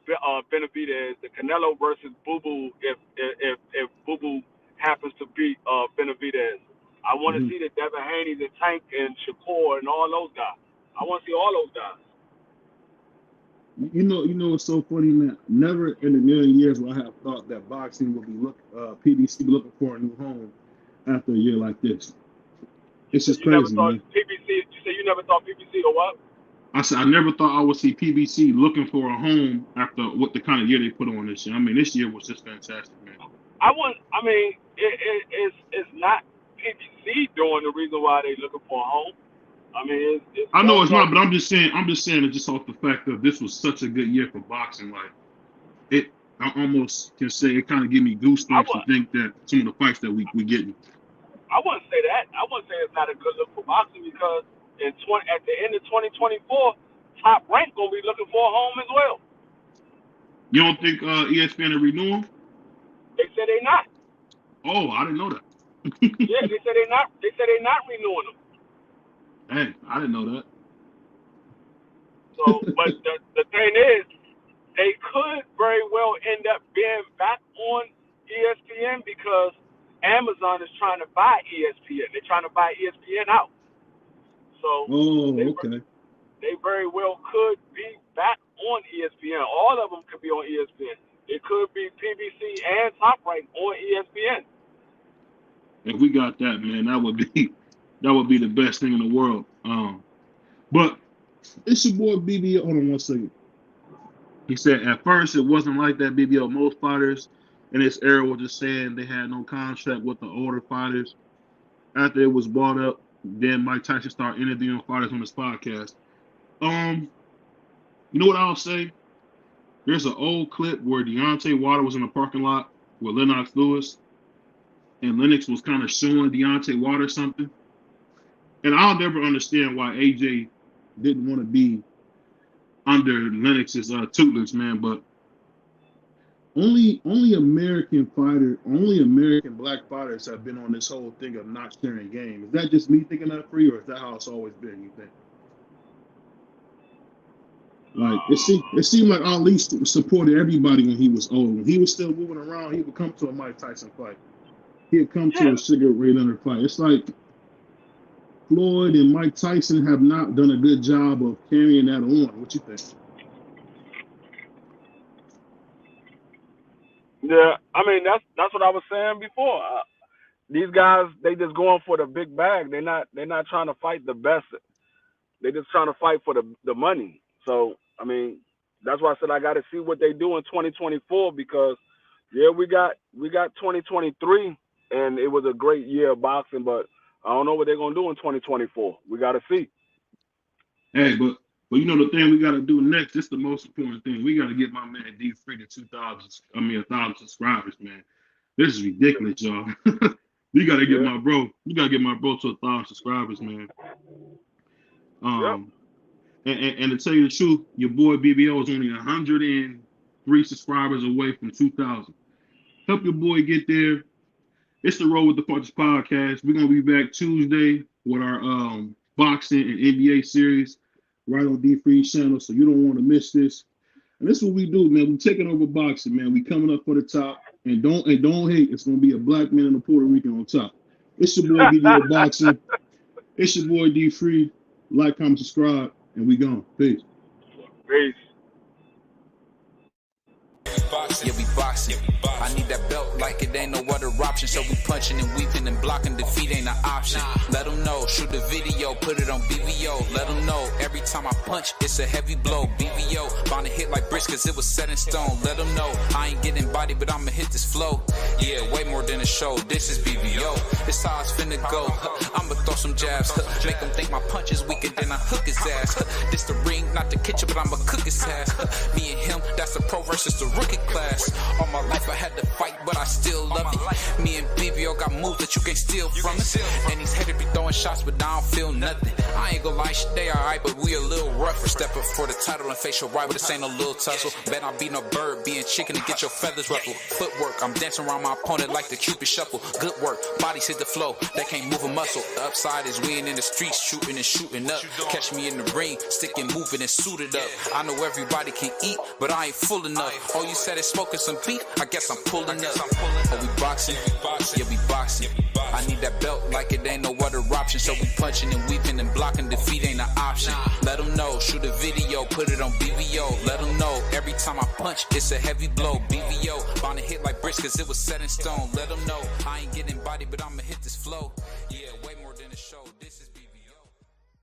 Benavidez, the Canelo versus Boo Boo if Boo Boo happens to beat Benavidez. I want to see the Devin Haney's and Tank and Shakur and all those guys. I want to see all those guys. You know, it's so funny, man. Never in a million years would I have thought that boxing would be PBC be looking for a new home after a year like this. It's just crazy, man. PBC, you say you never thought PBC or what? I said I never thought I would see PBC looking for a home after what the kind of year they put on this year. I mean, this year was just fantastic, man. It's not PBC doing the reason why they looking for a home. I mean, I know it's not, but I'm just saying it just off the fact that this was such a good year for boxing. Like, I almost can say it kind of give me goosebumps to think that some of the fights that we getting. I wouldn't say that. I wouldn't say it's not a good look for boxing because at the end of 2024, Top Rank gonna be looking for a home as well. You don't think ESPN will renew them? They said they not. Oh, I didn't know that. Yeah, they said they not. They said they not renewing them. Hey, I didn't know that. So, but the thing is, they could very well end up being back on ESPN because Amazon is trying to buy ESPN. They're trying to buy ESPN out. So, they very well could be back on ESPN. All of them could be on ESPN. It could be PBC and Top Rank on ESPN. If we got that, man, that would be the best thing in the world. But it's your boy BBO. Hold on one second. He said at first it wasn't like that, BBO. Most fighters in this era were just saying they had no contract with the older fighters. After it was brought up, then Mike Tyson started interviewing fighters on his podcast. You know what I'll say? There's an old clip where Deontay Wilder was in the parking lot with Lennox Lewis, and Lennox was kind of showing Deontay Wilder something. And I'll never understand why AJ didn't want to be under Lennox's tutelage, man. But only American black fighters have been on this whole thing of not sharing game. Is that just me thinking that free, or is that how it's always been, you think? Like, it seemed like Ali supported everybody when he was old. When he was still moving around, he would come to a Mike Tyson fight. He'd come to a Sugar Ray Leonard fight. It's like Floyd and Mike Tyson have not done a good job of carrying that on. What you think? Yeah, I mean that's what I was saying before. These guys, they just going for the big bag. They're not trying to fight the best. They're just trying to fight for the money. So I mean, that's why I said I got to see what they do in 2024 because we got 2023 and it was a great year of boxing, but I don't know what they're gonna do in 2024. We got to see. Hey, but you know the thing we got to do next. This is the most important thing. We got to get my man D Free to 1,000 subscribers, man. This is ridiculous, y'all. You got to get my bro. You got to get my bro to 1,000 subscribers, man. And to tell you the truth, your boy BBO is only 103 subscribers away from 2,000. Help your boy get there. It's the Road with the Punches podcast. We're gonna be back Tuesday with our boxing and NBA series right on D3's channel, so you don't want to miss this. And this is what we do, man. We taking over boxing, man. We coming up for the top, and don't hate. It's gonna be a black man and a Puerto Rican on top. It's your boy BBO Boxing. It's your boy D3. Like, comment, subscribe, and we gone. Peace. Peace. Yeah, we boxing. I need that belt like it ain't no other option. So we punching and weaving and blocking. Defeat ain't an option. Let them know. Shoot the video. Put it on BVO. Let them know. Every time I punch, it's a heavy blow. BVO. Bound to hit like bricks cause it was set in stone. Let them know. I ain't getting body, but I'ma hit this flow. Yeah, way more than a show. This is BVO. This how it's finna go. I'ma throw some jabs. Make them think my punch is weaker than I hook his ass. This the ring, not the kitchen, but I'ma cook his ass. Me and him, that's the pro versus the rookie class. All my life I had to fight, but I still love it. Me and BBO got moves that you can't steal from us. And these haters be throwing shots, but I don't feel nothing. I ain't gonna lie, shit, they alright, but we a little rougher. Step up for the title and face your rival, this ain't no little tussle. Bet I be no bird, being chicken to get your feathers ruffled. Footwork, I'm dancing around my opponent like the Cupid shuffle. Good work, bodies hit the flow, they can't move a muscle. The upside is we ain't in the streets, shooting and shooting up. Catch me in the ring, sticking, moving and suited up. I know everybody can eat, but I ain't full enough. Oh, you said it's smoking some beef, I guess I'm pulling up. Oh, we boxing, yeah, we boxing. I need that belt like it ain't no other option. So we punching and weaving and blocking. Defeat ain't an option. Let them know. Shoot a video. Put it on BVO. Let them know. Every time I punch, it's a heavy blow. BVO. Bound to hit like bricks cause it was set in stone. Let them know. I ain't getting body, but I'ma hit this flow. Yeah, way more than a show. This is